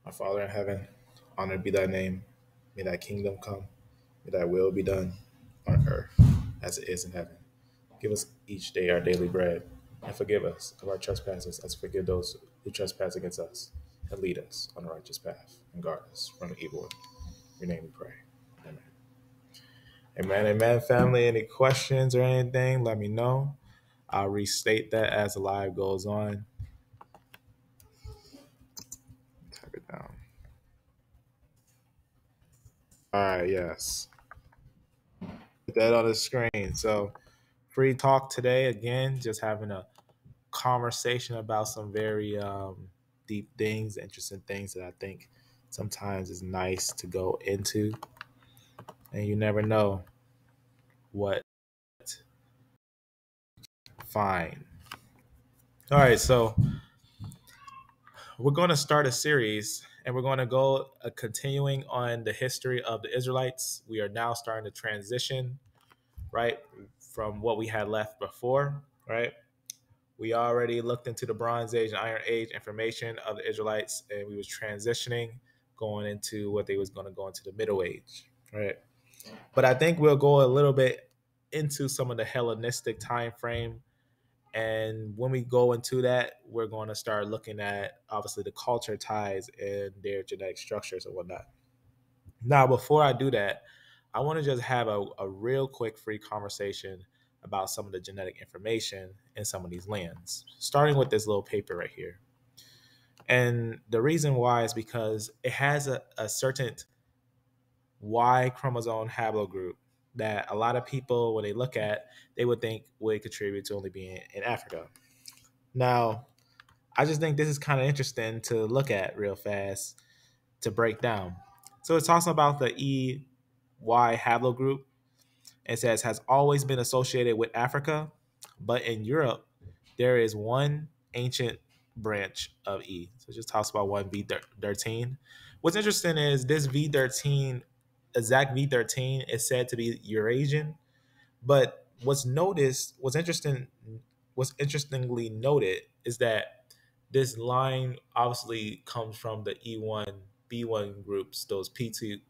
Our Father in heaven, honored be thy name. May thy kingdom come. May thy will be done on earth as it is in heaven. Give us each day our daily bread, and forgive us of our trespasses as we forgive those who trespass against us. And lead us on the righteous path, and guard us from the evil one. In your name we pray. Amen. Amen, amen, family. Any questions or anything, let me know. I'll restate that as the live goes on. Type it down. All right, yes. Put that on the screen. So, free talk today. Again, just having a conversation about some very deep things, interesting things that I think sometimes is nice to go into. And you never know what find. All right, so we're going to start a series and we're going to go continuing on the history of the Israelites. We are now starting to transition, right, from what we had left before, right? We already looked into the Bronze Age and Iron Age information of the Israelites, and we was transitioning, going into what they was going to go into the Middle Age, right? But I think we'll go a little bit into some of the Hellenistic time frame, and when we go into that, we're going to start looking at obviously the culture ties and their genetic structures and whatnot. Now, before I do that, I want to just have a real quick free conversation about some of the genetic information in some of these lands, starting with this little paper right here. And the reason why is because it has a certain Y chromosome haplogroup that a lot of people, when they look at, they would think would contribute to only being in Africa. Now, I just think this is kind of interesting to look at real fast to break down. So it talks about the EY haplogroup. It says has always been associated with Africa, but in Europe there is one ancient branch of E. So it just talks about one V13. What's interesting is this V13, exact V13, is said to be Eurasian, but what's interestingly noted is that this line obviously comes from the E1 B1 groups, those P2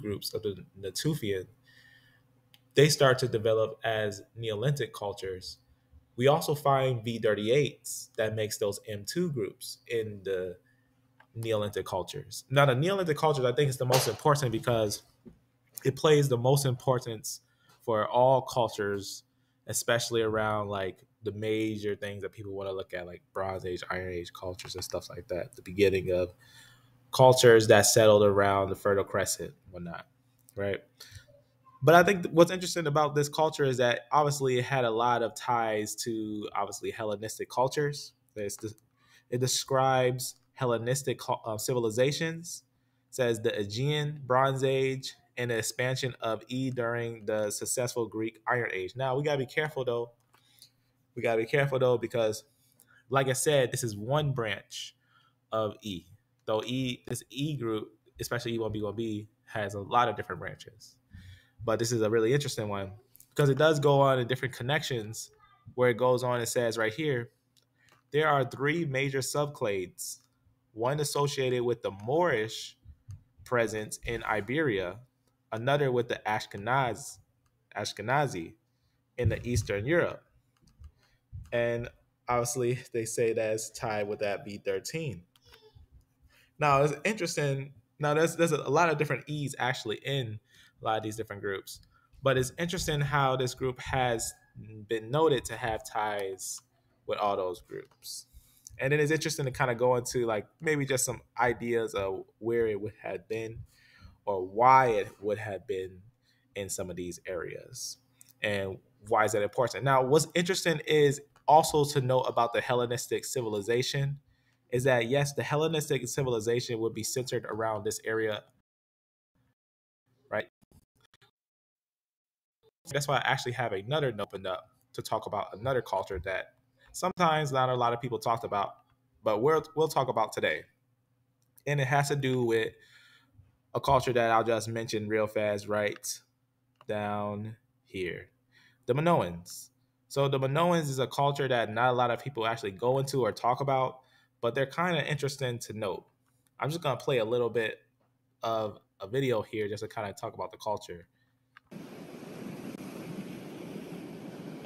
groups of the Natufian. They start to develop as Neolithic cultures. We also find V38s that makes those M2 groups in the Neolithic cultures. Now, the Neolithic cultures, I think, is the most important because it plays the most importance for all cultures, especially around like the major things that people want to look at, like Bronze Age, Iron Age cultures and stuff like that. The beginning of cultures that settled around the Fertile Crescent, whatnot, right? But I think what's interesting about this culture is that obviously it had a lot of ties to obviously Hellenistic cultures. It describes Hellenistic civilizations, says the Aegean, Bronze Age, and the expansion of E during the successful Greek Iron Age. Now we gotta be careful though. We gotta be careful though because, like I said, this is one branch of E. Though this E group, especially E1B1B, has a lot of different branches. But this is a really interesting one because it does go on in different connections where it goes on and says right here, there are three major subclades, one associated with the Moorish presence in Iberia, another with the Ashkenazi in the Eastern Europe. And obviously they say that's tied with that B13. Now it's interesting. Now there's a lot of different E's actually in a lot of these different groups, but it's interesting how this group has been noted to have ties with all those groups. And then it's interesting to kind of go into like maybe just some ideas of where it would have been or why it would have been in some of these areas and why is that important. Now, what's interesting is also to note about the Hellenistic civilization is that yes, the Hellenistic civilization would be centered around this area, right? That's why I actually have another note opened up to talk about another culture that sometimes not a lot of people talked about, but we'll talk about today. And it has to do with a culture that I'll just mention real fast right down here. The Minoans. So the Minoans is a culture that not a lot of people actually go into or talk about, but they're kind of interesting to note. I'm just gonna play a little bit of a video here just to kind of talk about the culture.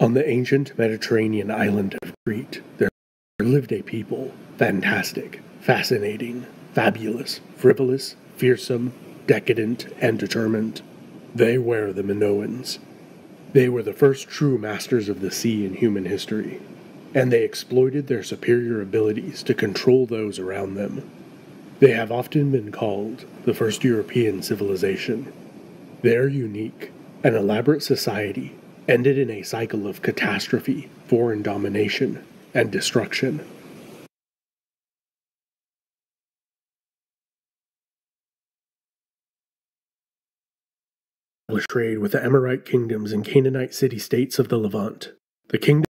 On the ancient Mediterranean island of Crete, there lived a people, fantastic, fascinating, fabulous, frivolous, fearsome, decadent, and determined. They were the Minoans. They were the first true masters of the sea in human history, and they exploited their superior abilities to control those around them. They have often been called the first European civilization. Their unique and elaborate society ended in a cycle of catastrophe, foreign domination, and destruction. Trade with the Amorite kingdoms and Canaanite city-states of the Levant. The kingdom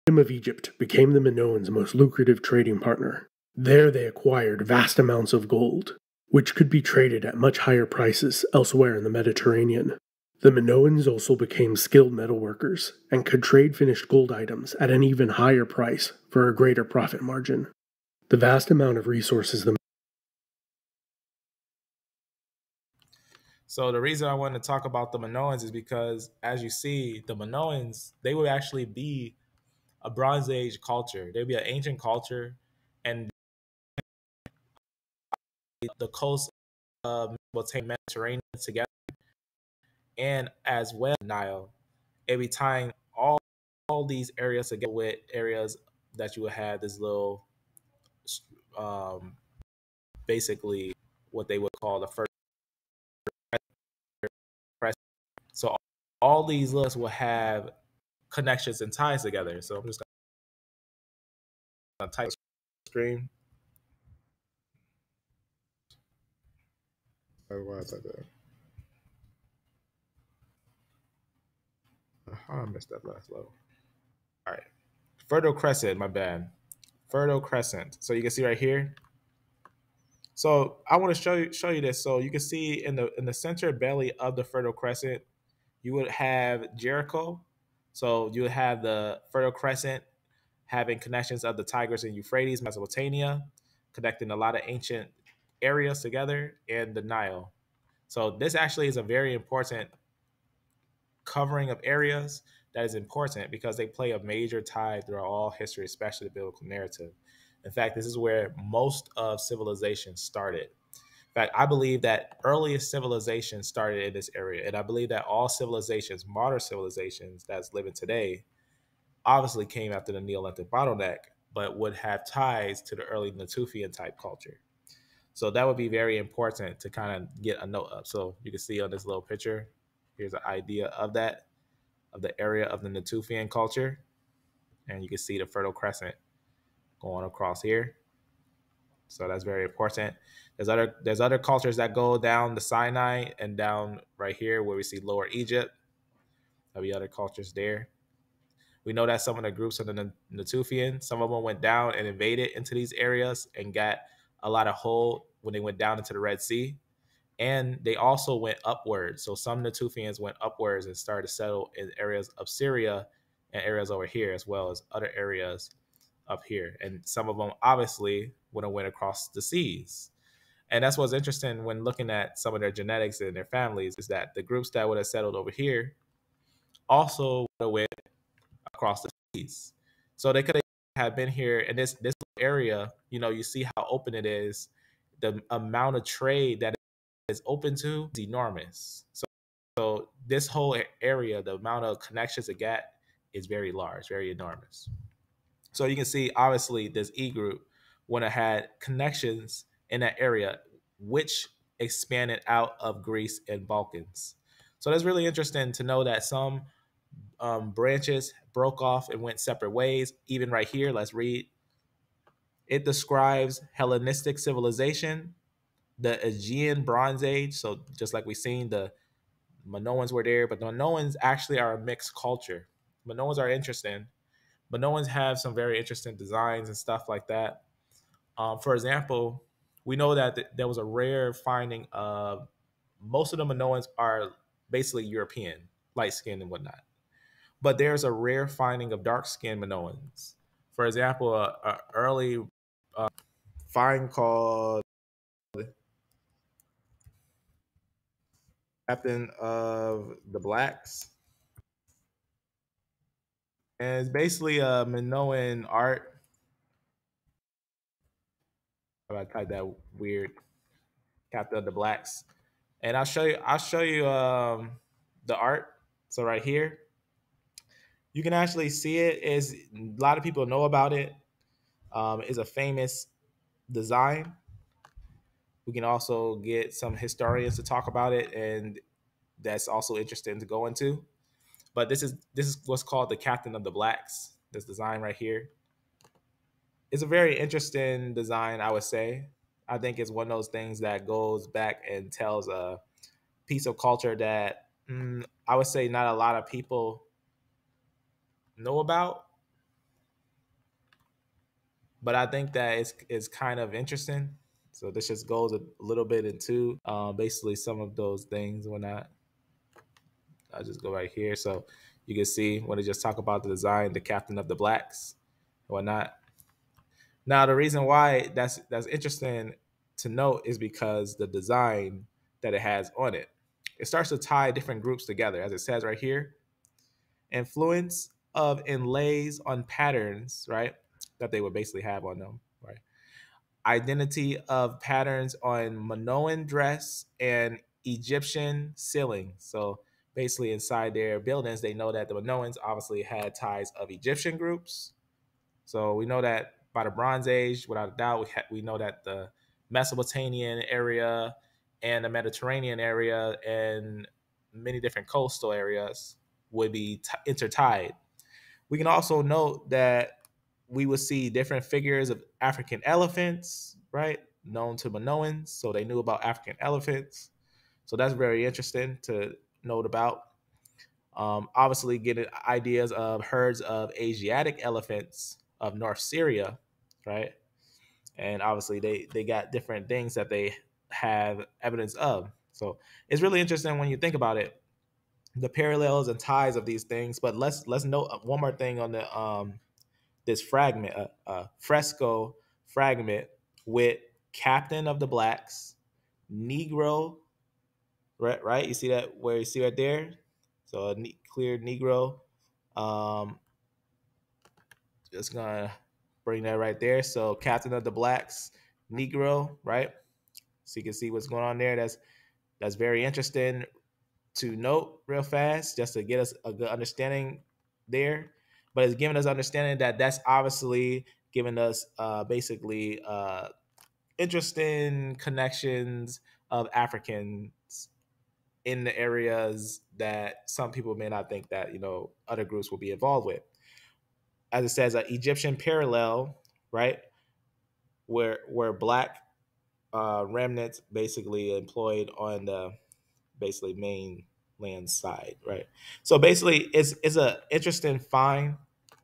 of Egypt became the Minoans' most lucrative trading partner. There they acquired vast amounts of gold, which could be traded at much higher prices elsewhere in the Mediterranean. The Minoans also became skilled metalworkers and could trade finished gold items at an even higher price for a greater profit margin. The vast amount of resources the So the reason I wanted to talk about the Minoans is because, as you see, the Minoans, they would actually be a Bronze Age culture. They'd be an ancient culture, and the coast of the Mediterranean together, and as well Nile. It'd be tying all these areas together with areas that you would have this little, um, basically what they would call the first. So all these lists will have connections and ties together. So I'm just gonna type screen. Why is that there? How I missed that last level? All right. Fertile Crescent, my bad. Fertile Crescent. So you can see right here. So I want to show you this. So you can see in the center belly of the Fertile Crescent, you would have Jericho. So you would have the Fertile Crescent having connections of the Tigris and Euphrates, Mesopotamia, connecting a lot of ancient areas together, and the Nile. So this actually is a very important covering of areas that is important because they play a major tie throughout all history, especially the biblical narrative. In fact, this is where most of civilization started. In fact, I believe that earliest civilization started in this area, and I believe that all civilizations, modern civilizations that's living today, obviously came after the Neolithic bottleneck, but would have ties to the early Natufian type culture. So that would be very important to kind of get a note of. So you can see on this little picture, here's an idea of that, of the area of the Natufian culture. And you can see the Fertile Crescent going across here. So that's very important. There's other cultures that go down the Sinai and down right here where we see Lower Egypt. There'll be other cultures there. We know that some of the groups of the Natufian, some of them went down and invaded into these areas and got a lot of hold when they went down into the Red Sea. And they also went upwards. So some Natufians went upwards and started to settle in areas of Syria and areas over here, as well as other areas up here. And some of them obviously would have went across the seas. And that's what's interesting when looking at some of their genetics and their families is that the groups that would have settled over here also would have went across the seas. So they could have been here in this area. You know, you see how open it is. The amount of trade that is open to is enormous. So this whole area, the amount of connections it got is very large, very enormous. So you can see, obviously, this E group would have had connections in that area, which expanded out of Greece and Balkans. So that's really interesting to know that some branches broke off and went separate ways. Even right here, let's read. It describes Hellenistic civilization, the Aegean Bronze Age. So just like we've seen, the Minoans were there, but the Minoans actually are a mixed culture. Minoans are interesting. Minoans have some very interesting designs and stuff like that. For example, we know that there was a rare finding of most of the Minoans are basically European, light skinned and whatnot. But there's a rare finding of dark skinned Minoans. For example, a early find called Captain of the Blacks, and it's basically a Minoan art. How about I type that weird Captain of the Blacks, and I'll show you the art. So right here, you can actually see it. Is a lot of people know about it. Is a famous design. We can also get some historians to talk about it, and that's also interesting to go into. But this is what's called the Captain of the Blacks. This design right here is a very interesting design, I would say. I think it's one of those things that goes back and tells a piece of culture that I would say not a lot of people know about, but I think that it's kind of interesting. So this just goes a little bit into basically some of those things. When I'll just go right here, so you can see when they just talk about the design, the Captain of the Blacks, and whatnot. Now, the reason why that's interesting to note is because the design that it has on it, it starts to tie different groups together, as it says right here. Influence of inlays on patterns, right? That they would basically have on them, right? Identity of patterns on Minoan dress and Egyptian ceiling. So basically, inside their buildings, they know that the Minoans obviously had ties of Egyptian groups. So we know that by the Bronze Age, without a doubt, we know that the Mesopotamian area and the Mediterranean area and many different coastal areas would be intertied. We can also note that we would see different figures of African elephants, right? Known to Minoans, so they knew about African elephants. So that's very interesting to note about. Obviously, getting ideas of herds of Asiatic elephants of North Syria, right? And obviously, they got different things that they have evidence of. So it's really interesting when you think about it, the parallels and ties of these things. But let's note one more thing on the this fragment, fresco fragment with Captain of the Blacks, Negro, right? Right, you see that where you see right there. So a clear Negro. Um, just gonna bring that right there. So Captain of the Blacks, Negro, right? So you can see what's going on there. That's very interesting to note real fast, just to get us a good understanding there. But it's giving us understanding that that's obviously giving us basically interesting connections of Africans in the areas that some people may not think that other groups will be involved with. As it says, an Egyptian parallel, right, where black remnants basically employed on the basically mainland side, right? So basically, it's a interesting find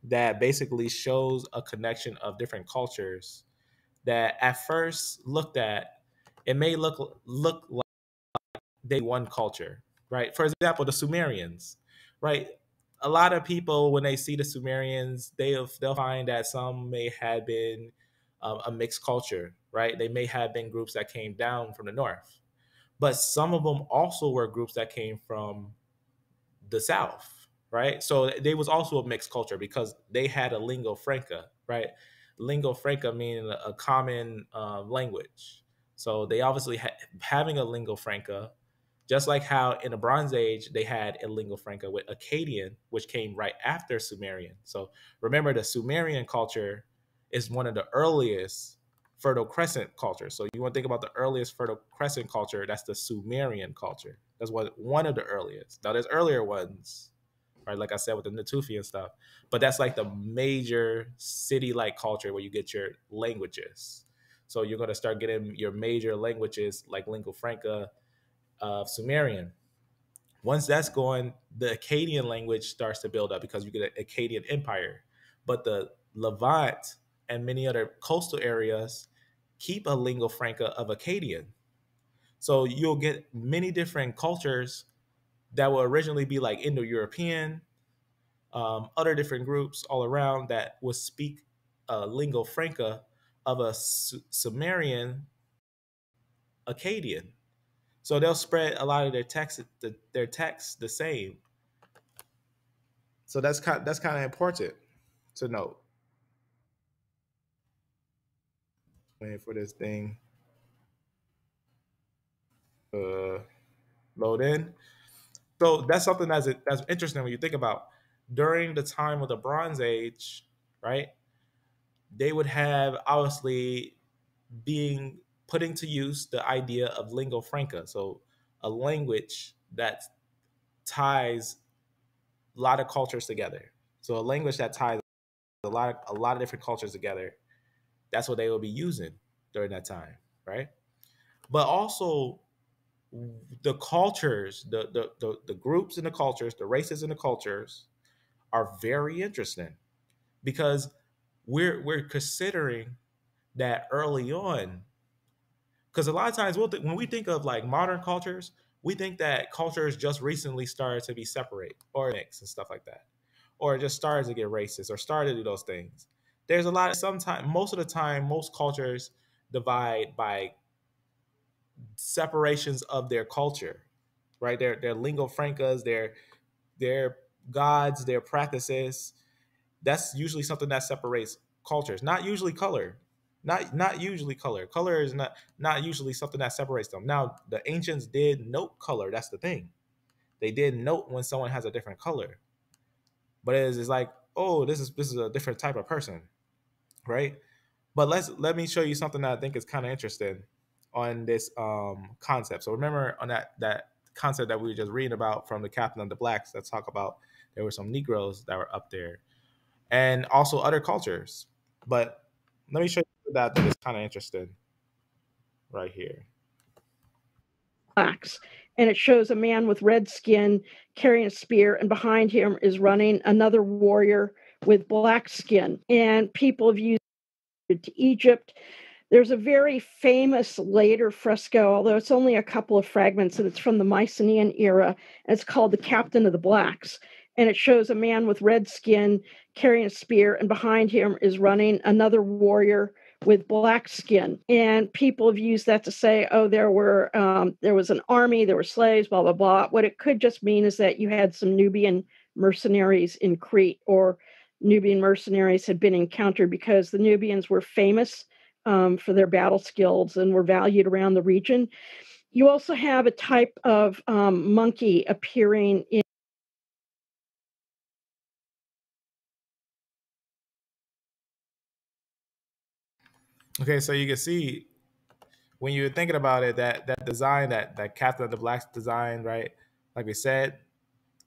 that basically shows a connection of different cultures that at first looked at, it may look like they one culture, right? For example, the Sumerians, right? A lot of people, when they see the Sumerians, they'll find that some may have been a mixed culture, right? They may have been groups that came down from the north, but some of them also were groups that came from the South, right? So they was also a mixed culture because they had a lingua franca, right? Lingua franca meaning a common language. So they obviously having a lingua franca, just like how in the Bronze Age they had a lingua franca with Akkadian, which came right after Sumerian. So remember, the Sumerian culture is one of the earliest Fertile Crescent culture. So you want to think about the earliest Fertile Crescent culture, that's the Sumerian culture. That's one of the earliest. Now there's earlier ones, right? Like I said with the Natufi stuff, but that's like the major city-like culture where you get your languages. So you're going to start getting your major languages like lingua franca of Sumerian. Once that's going, the Akkadian language starts to build up because you get an Akkadian empire. But the Levant and many other coastal areas keep a lingua franca of Akkadian. So you'll get many different cultures that will originally be like Indo-European, other different groups all around that will speak lingua franca of a Sumerian Akkadian. So they'll spread a lot of their text the same. So that's kind of important to note. Waiting for this thing uh, load in. So that's something that's interesting when you think about during the time of the Bronze Age, right? They would have obviously being putting to use the idea of lingua franca, so a language that ties a lot of cultures together. So a language that ties a lot of different cultures together. That's what they will be using during that time, right? But also the cultures, the groups and the cultures, the races and the cultures are very interesting because we're considering that early on. Because a lot of times when we think of like modern cultures, we think that cultures just recently started to be separate or mix and stuff like that, or just started to get racist or started to do those things. There's a lot of sometimes most of the time most cultures divide by separations of their culture, right? Their lingua francas, their gods, their practices. That's usually something that separates cultures. Not usually color. Not usually color. Color is not usually something that separates them. Now the ancients did note color. That's the thing. They did note when someone has a different color, but it's like, oh, this is a different type of person, right? But let me show you something that I think is kind of interesting on this concept. So remember on that concept that we were just reading about from the Captain of the Blacks that talk about there were some Negroes that were up there and also other cultures. But let me show you that I think is kind of interesting right here. Blacks. And it shows a man with red skin carrying a spear, and behind him is running another warrior with black skin. And people have used it to Egypt. There's a very famous later fresco, although it's only a couple of fragments, and it's from the Mycenaean era. And it's called The Captain of the Blacks. And it shows a man with red skin carrying a spear, and behind him is running another warrior with black skin. And people have used that to say, oh, there was an army, there were slaves, blah, blah, blah. What it could just mean is that you had some Nubian mercenaries in Crete, or Nubian mercenaries had been encountered because the Nubians were famous for their battle skills and were valued around the region. You also have a type of monkey appearing in. Okay, so you can see when you're thinking about it, that design, that Captain of the Blacks design, right? Like we said,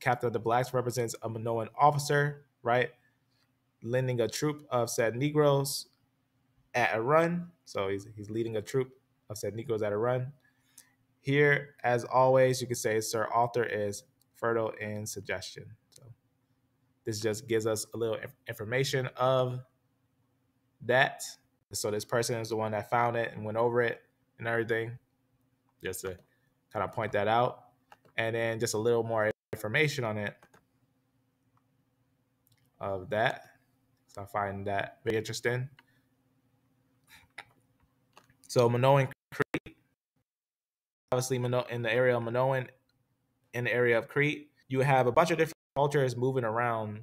Captain of the Blacks represents a Minoan officer, right? Lending a troop of said Negroes at a run. So he's leading a troop of said Negroes at a run. Here, as always, you could say Sir Author is fertile in suggestion. So this just gives us a little information of that. So this person is the one that found it and went over it and everything, just to kind of point that out. And then just a little more information on it of that. So I find that very interesting. So Minoan Crete, obviously in the area of Minoan, in the area of Crete, you have a bunch of different cultures moving around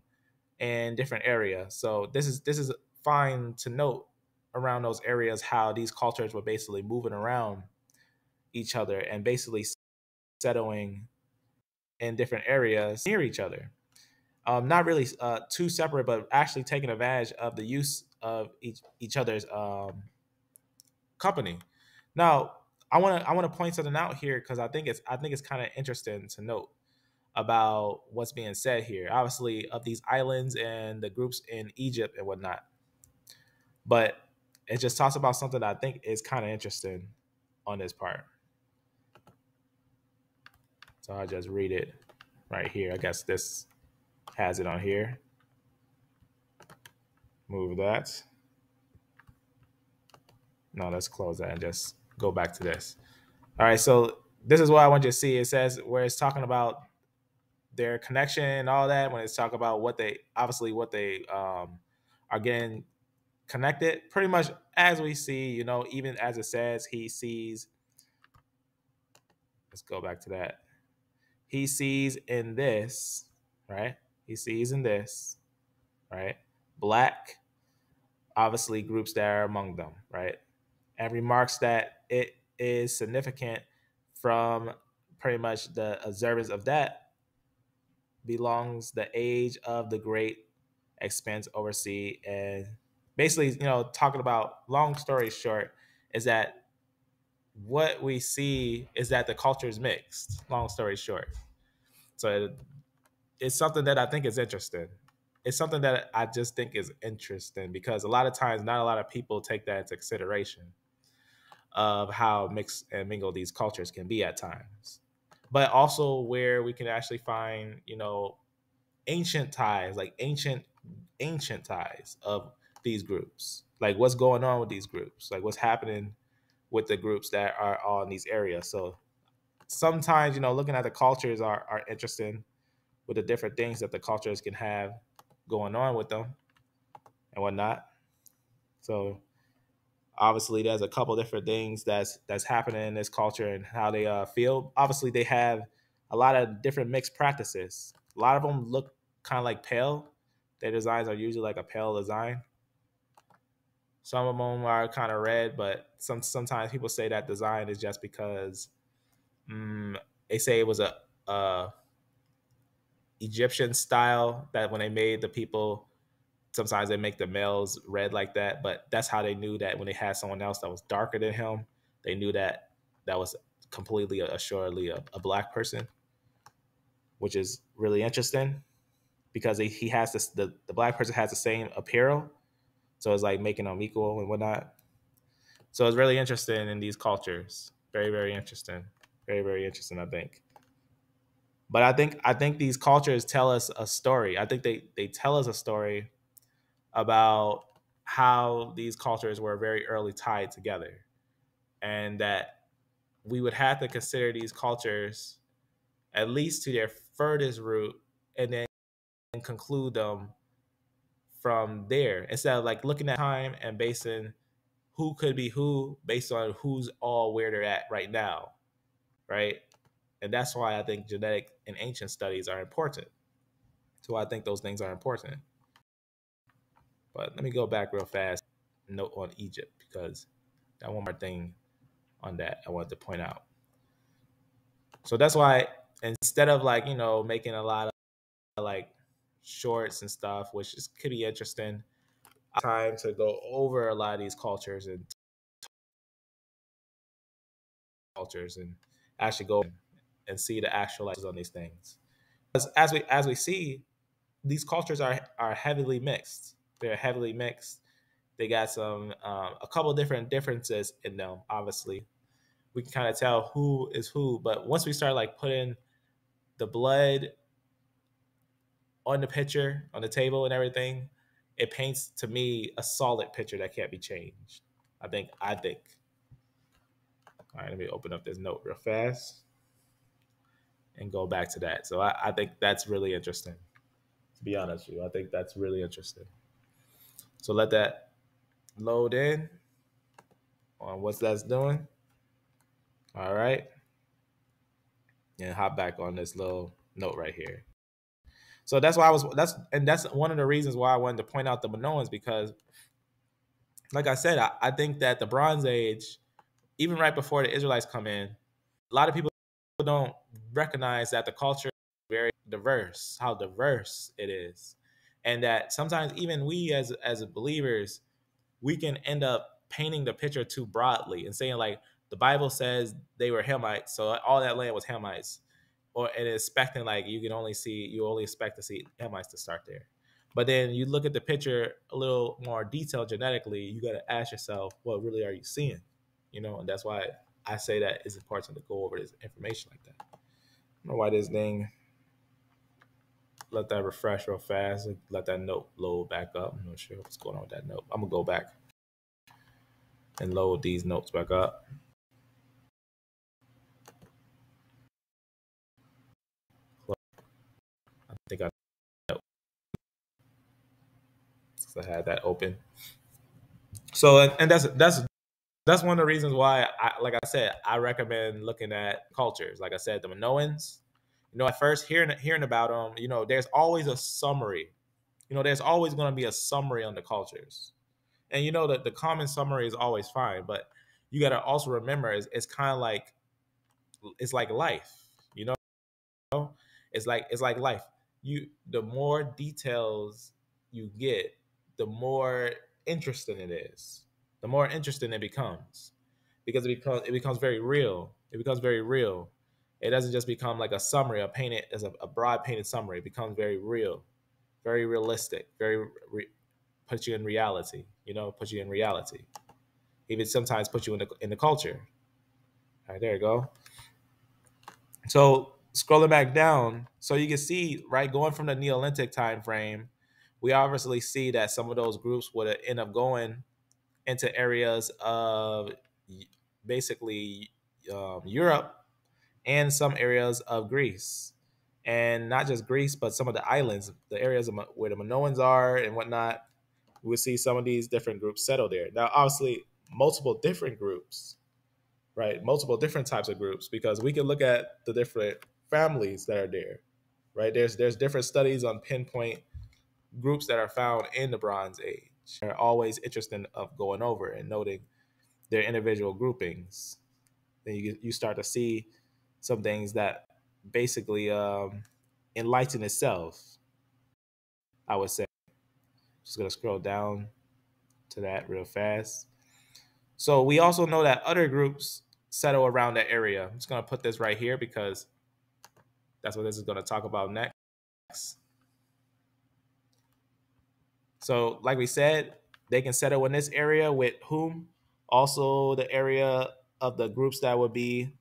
in different areas. So this is fine to note around those areas how these cultures were basically moving around each other and basically settling in different areas near each other. Not really too separate, but actually taking advantage of the use of each other's company. Now, I want to point something out here because I think it's kind of interesting to note about what's being said here. Obviously, of these islands and the groups in Egypt and whatnot, but it just talks about something that I think is kind of interesting on this part. So I'll just read it right here. I guess this has it on here. Move that. No, let's close that and just go back to this. All right, so this is what I want you to see. It says where it's talking about their connection and all that. When it's talking about what they are getting connected, pretty much as we see, even as it says, he sees Let's go back to that. He sees in this, right? He sees in this, right? Black, obviously groups that are among them, right? And remarks that it is significant from pretty much the observance of that belongs the age of the great expense oversea. And basically, talking about, long story short, is that what we see is that the culture is mixed, long story short. So it's something that I think is interesting. It's something that I just think is interesting because a lot of times not a lot of people take that into consideration of how mixed and mingled these cultures can be at times. But also where we can actually find, ancient ties, like ancient ties of these groups. Like what's going on with these groups? Like what's happening with the groups that are all in these areas. So sometimes, looking at the cultures are interesting with the different things that the cultures can have going on with them and whatnot. So obviously there's a couple different things that's happening in this culture and how they feel. Obviously they have a lot of different mixed practices. A lot of them look kind of like pale. Their designs are usually like a pale design. Some of them are kind of red, but sometimes people say that design is just because they say it was a Egyptian style that when they made the people, sometimes they make the males red like that, but that's how they knew that when they had someone else that was darker than him, they knew that that was completely assuredly a black person, which is really interesting because he has this, the black person has the same apparel, so it's like making them equal and whatnot. So it's really interesting in these cultures. Very, very interesting. Very, very interesting, I think. But I think these cultures tell us a story. I think they tell us a story about how these cultures were very early tied together, and that we would have to consider these cultures at least to their furthest root, and then conclude them from there instead of like looking at time and basing who could be who based on who's all where they're at right now, right? And that's why I think genetic and ancient studies are important. So I think those things are important. But let me go back real fast. Note on Egypt because that one more thing on that I wanted to point out. So that's why instead of like making a lot of like shorts and stuff, which could be interesting, time to go over a lot of these cultures and actually go and see the actual on these things. Because as we see, these cultures are heavily mixed. They're heavily mixed. They got some a couple different differences in them. Obviously, we can kind of tell who is who. But once we start like putting the blood on the picture, on the table, and everything, it paints to me a solid picture that can't be changed. I think. All right, let me open up this note real fast and go back to that. So I think that's really interesting. To be honest with you, I think that's really interesting. So let that load in on what that's doing. All right. And hop back on this little note right here. So that's one of the reasons why I wanted to point out the Minoans because, like I said, I think that the Bronze Age, even right before the Israelites come in, a lot of people don't recognize that the culture is very diverse, how diverse it is, and that sometimes even we as believers, we can end up painting the picture too broadly and saying like the Bible says they were Hamites, so all that land was Hamites, or and expecting like you only expect to see Hamites to start there. But then you look at the picture a little more detailed genetically, you got to ask yourself, what really are you seeing? And that's why I say that it's important to go over this information like that. I don't know why this thing let that refresh real fast and let that note load back up. I'm not sure what's going on with that note. I'm gonna go back and load these notes back up. I think I know because I had that open. So and that's That's one of the reasons why, like I said, I recommend looking at cultures. Like I said, the Minoans. At first hearing about them, there's always a summary. There's always going to be a summary on the cultures, and that the common summary is always fine. But you got to also remember, it's kind of like it's like life. It's like life. The more details you get, the more interesting it is. The more interesting it becomes, because it becomes very real. It becomes very real. It doesn't just become like a summary, a painted as a broad painted summary. It becomes very real, very realistic, puts you in reality. Puts you in reality. Even sometimes puts you in the culture. All right, there you go. So scrolling back down, so you can see, right, going from the Neolithic time frame, we obviously see that some of those groups would end up going into areas of basically Europe and some areas of Greece, and not just Greece, but some of the islands, the areas where the Minoans are and whatnot. We would see some of these different groups settle there. Now, obviously, multiple different groups, right? Multiple different types of groups, because we can look at the different families that are there, right? There's different studies on pinpoint groups that are found in the Bronze Age. They're always interesting of going over and noting their individual groupings. Then you start to see some things that basically enlighten itself, I would say. Just gonna scroll down to that real fast. So we also know that other groups settle around that area. I'm just gonna put this right here because that's what this is gonna talk about next. So, like we said, they can settle in this area with whom? Also, the area of the groups that would be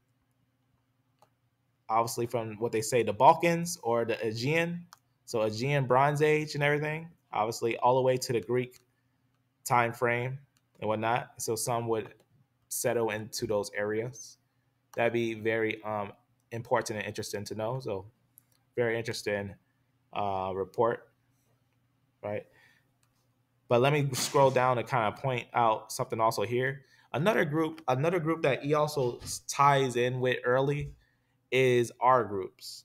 obviously from what they say, the Balkans or the Aegean. So, Aegean Bronze Age and everything, obviously, all the way to the Greek time frame and whatnot. So, some would settle into those areas. That'd be very important and interesting to know. So, very interesting report, right? But let me scroll down and kind of point out something also here. Another group that he also ties in with early is R groups.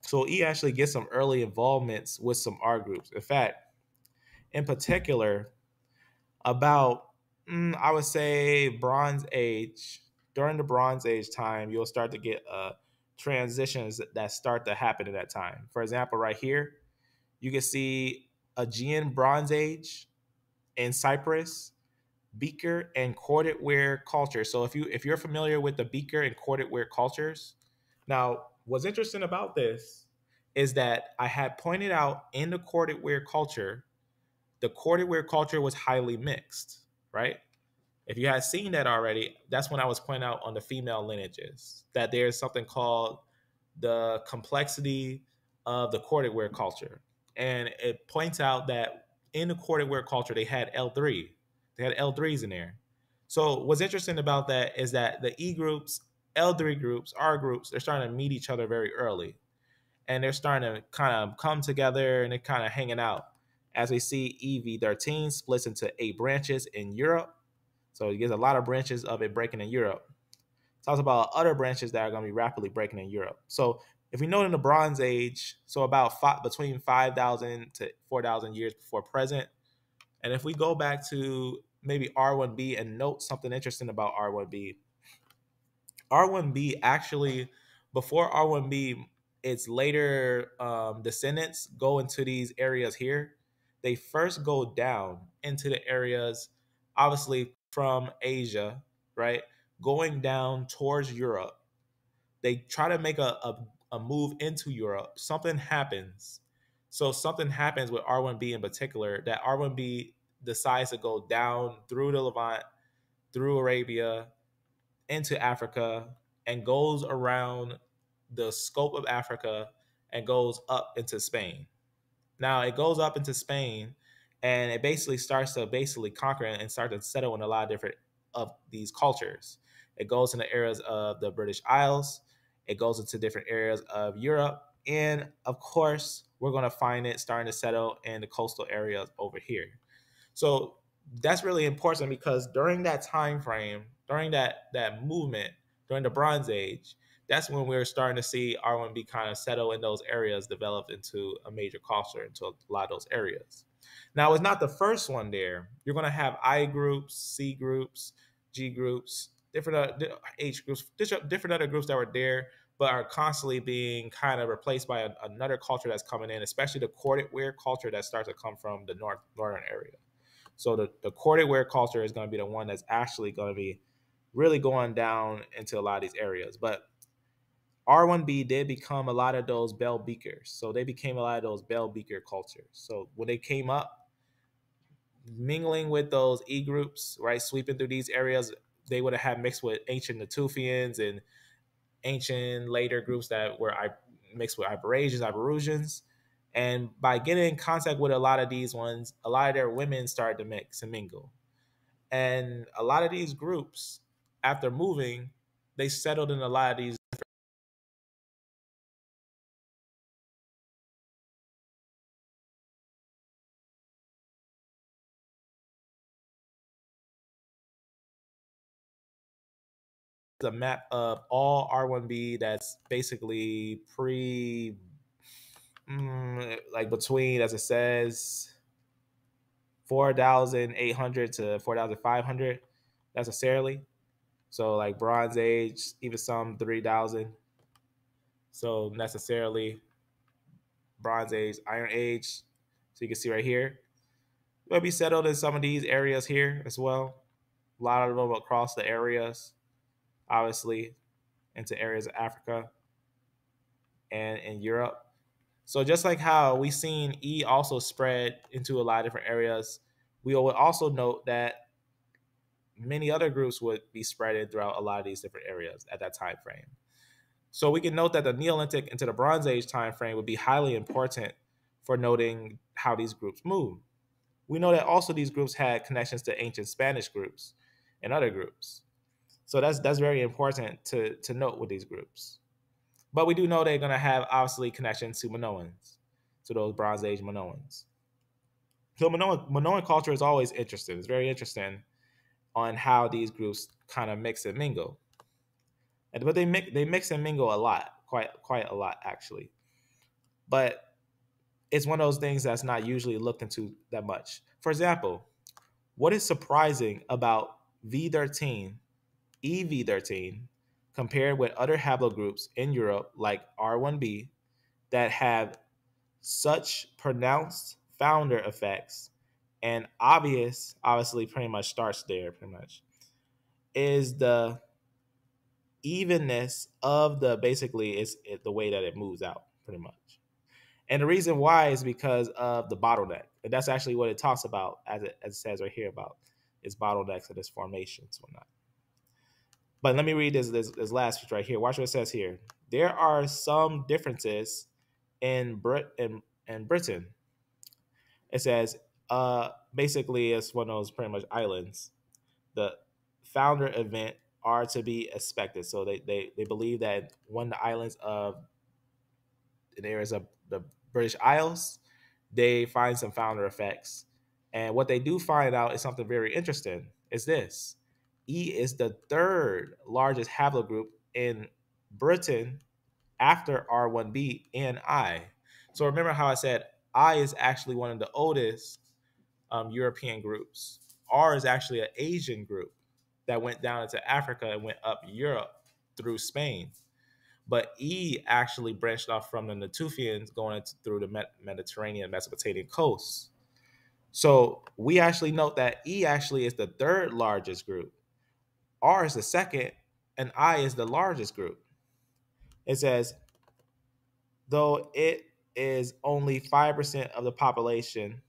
So he actually gets some early involvements with some R groups. In fact, in particular, about I would say Bronze Age. During the Bronze Age time, you'll start to get transitions that start to happen at that time. For example, right here, you can see Aegean Bronze Age in Cyprus, beaker and corded ware culture. So if you're familiar with the beaker and corded ware cultures, now what's interesting about this is that I had pointed out in the corded ware culture, the corded ware culture was highly mixed, right? If you had seen that already, that's when I was pointing out on the female lineages that there's something called the complexity of the corded ware culture. And it points out that in the corded ware culture, they had L3. They had L3s in there. So what's interesting about that is that the E groups, L3 groups, R groups, they're starting to meet each other very early. And they're starting to kind of come together and they're kind of hanging out. As we see, EV13 splits into 8 branches in Europe. So it gives a lot of branches of it breaking in Europe. Talks about other branches that are going to be rapidly breaking in Europe. So if we know in the Bronze Age, so between 5,000 to 4,000 years before present, and if we go back to maybe R1b and note something interesting about R1b, R1b actually, before R1b, its later descendants go into these areas here. They first go down into the areas, obviously from Asia, right? Going down towards Europe. They try to make a move into Europe. Something happens. So something happens with R1b in particular, that R1b decides to go down through the Levant, through Arabia, into Africa, and goes around the scope of Africa and goes up into Spain. Now it goes up into Spain and it basically starts to conquer and start to settle in a lot of different of these cultures. It goes into areas of the British Isles, it goes into different areas of Europe, and of course, we're going to find it starting to settle in the coastal areas over here. So That's really important because during that time frame, during that movement, during the Bronze Age, that's when we are starting to see R1B kind of settle in those areas, develop into a major culture into a lot of those areas. Now, it's not the first one there. You're going to have I groups, C groups, G groups, different H groups, different other groups that were there, but are constantly being kind of replaced by another culture that's coming in, especially the corded wear culture that starts to come from the northern area. So the corded wear culture is going to be the one that's actually going to be really going down into a lot of these areas. But R1B did become a lot of those bell beakers. So they became a lot of those bell beaker cultures. So when they came up, mingling with those E groups, right, sweeping through these areas, they would have had mixed with ancient Natufians and ancient later groups that were mixed with Iberasians. And by getting in contact with a lot of these ones, a lot of their women started to mix and mingle. And a lot of these groups, after moving, they settled in a lot of these a map of all R1B that's basically like between, as it says, 4,800 to 4,500 necessarily. So like Bronze Age, even some 3,000. So necessarily Bronze Age, Iron Age. So you can see right here, we'll be settled in some of these areas here as well. A lot of them across the areas, obviously, into areas of Africa and in Europe. So just like how we seen E also spread into a lot of different areas, we would also note that many other groups would be spreading throughout a lot of these different areas at that time frame. So we can note that the Neolithic into the Bronze Age time frame would be highly important for noting how these groups move. We know that also these groups had connections to ancient Spanish groups and other groups. So that's very important to note with these groups. But we do know they're going to have obviously connections to Minoans, to those Bronze Age Minoans. So Minoan culture is always interesting. It's very interesting on how these groups kind of mix and mingle. But they mix and mingle a lot, quite a lot actually. But it's one of those things that's not usually looked into that much. For example, what is surprising about V13, EV13, compared with other haplogroups in Europe like R1b that have such pronounced founder effects and obviously pretty much starts there pretty much, is the evenness of the basically the way that it moves out pretty much. And the reason why is because of the bottleneck. And that's actually what it talks about as it says right here about its bottlenecks and its formations and whatnot. But let me read this last page right here. Watch what it says here. There are some differences in Britain. It says basically it's one of those pretty much islands. The founder event are to be expected. So they believe that when the islands of in areas of the British Isles, they find some founder effects. And what they do find out is something very interesting. Is this E is the third largest haplogroup in Britain after R1b and I. So remember how I said I is actually one of the oldest European groups. R is actually an Asian group that went down into Africa and went up Europe through Spain. But E actually branched off from the Natufians going through the Mediterranean, Mesopotamian coast. So we actually note that E actually is the third largest group, R is the second, and I is the largest group. It says, though it is only 5% of the population,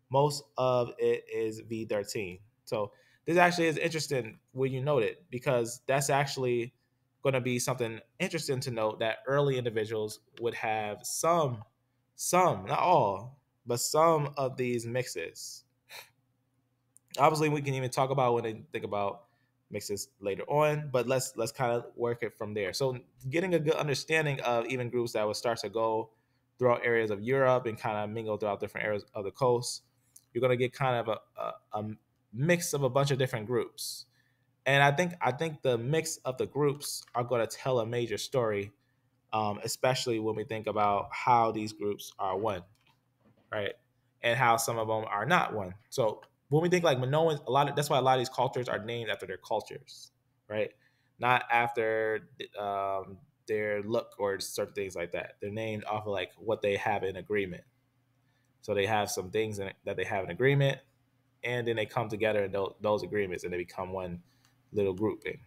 most of it is V13. So this actually is interesting when you note it, because that's actually going to be something interesting to note, that early individuals would have some, not all, but some of these mixes. Obviously, we can even talk about when they think about mixes later on, but let's kind of work it from there. So getting a good understanding of even groups that would start to go throughout areas of Europe and kind of mingle throughout different areas of the coast, you're going to get kind of a mix of a bunch of different groups. And I think the mix of the groups are going to tell a major story, especially when we think about how these groups are one, right? And how some of them are not one. So when we think like Minoans, that's why a lot of these cultures are named after their cultures, right? Not after their look or certain things like that. They're named off of like what they have in agreement. So they have some things that they have in agreement, and then they come together in those agreements, and they become one little grouping.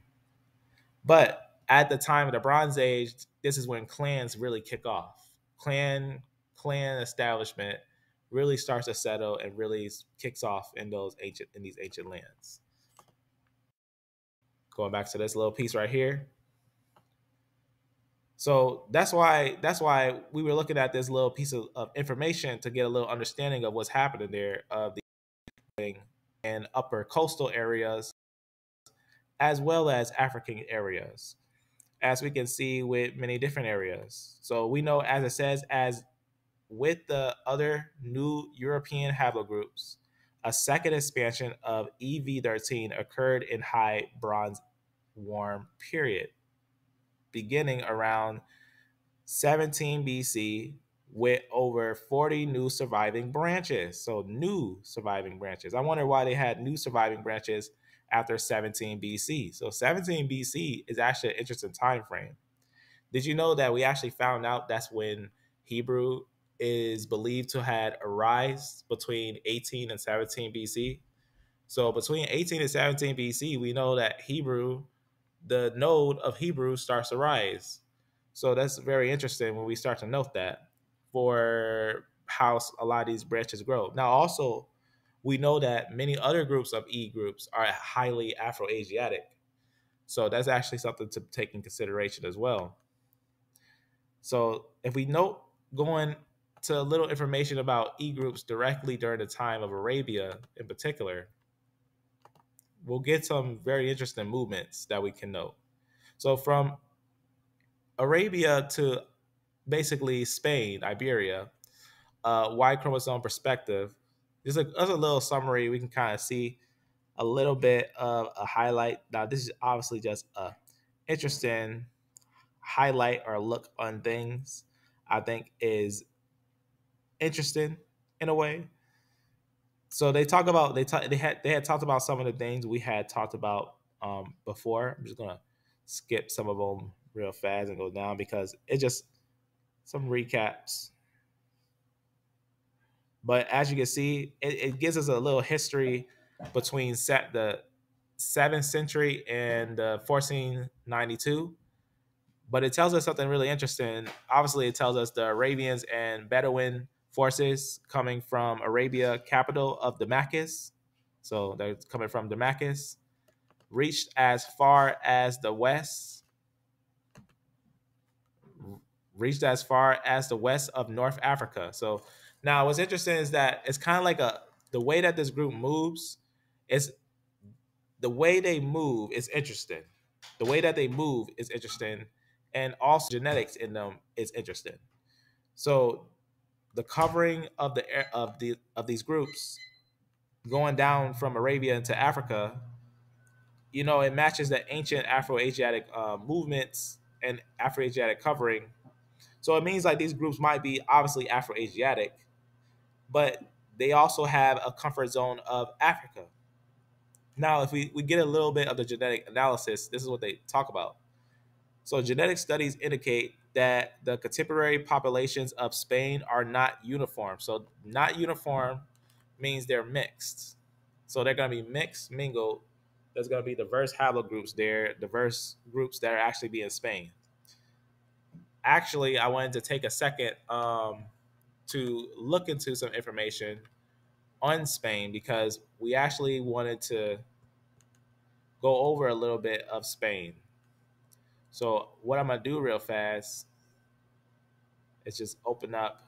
But at the time of the Bronze Age, this is when clans really kick off. Clan establishment really starts to settle and really kicks off in these ancient lands. Going back to this little piece right here. So that's why we were looking at this little piece of information to get a little understanding of what's happening there of the and upper coastal areas as well as African areas, as we can see with many different areas. So we know, as it says, as with the other new European haplogroups, a second expansion of EV13 occurred in High Bronze Warm period, beginning around 17 BC with over 40 new surviving branches. So new surviving branches. I wonder why they had new surviving branches after 17 BC. So 17 BC is actually an interesting time frame. Did you know that we actually found out that's when Hebrew is believed to had arisen between 18 and 17 BC? So between 18 and 17 BC, we know that the node of Hebrew starts to rise. So that's very interesting when we start to note that for how a lot of these branches grow. Now, also, we know that many other groups of E groups are highly Afro-Asiatic. So that's actually something to take in consideration as well. So if we note going to a little information about E groups directly during the time of Arabia in particular, we'll get some very interesting movements that we can note. So from Arabia to basically Spain, Iberia, Y chromosome perspective, there's a little summary. We can kind of see a little bit of a highlight. Now, this is obviously just a interesting highlight or look on things. I think is interesting in a way. So they talk about they had talked about some of the things we had talked about before. I'm just gonna skip some of them real fast and go down because it just some recaps. But as you can see, it gives us a little history between the 7th century and 1492. But it tells us something really interesting. Obviously, it tells us the Arabians and Bedouin forces coming from Arabia, capital of Damascus. So they're coming from Damascus, reached as far as the west, of North Africa. So now what's interesting is that it's kind of like the way that this group moves is the way they move is interesting. The way that they move is interesting, and also genetics in them is interesting. So the covering of these groups going down from Arabia into Africa, it matches the ancient Afro-Asiatic movements and Afro-Asiatic covering. So it means like these groups might be obviously Afro-Asiatic, but they also have a comfort zone of Africa. Now, if we get a little bit of the genetic analysis, this is what they talk about. So genetic studies indicate that the contemporary populations of Spain are not uniform. So not uniform means they're mixed. So they're going to be mixed, mingled. There's going to be diverse haplogroups there, diverse groups that are actually be in Spain. Actually, I wanted to take a second to look into some information on Spain because we actually wanted to go over a little bit of Spain. So what I'm going to do real fast is just open up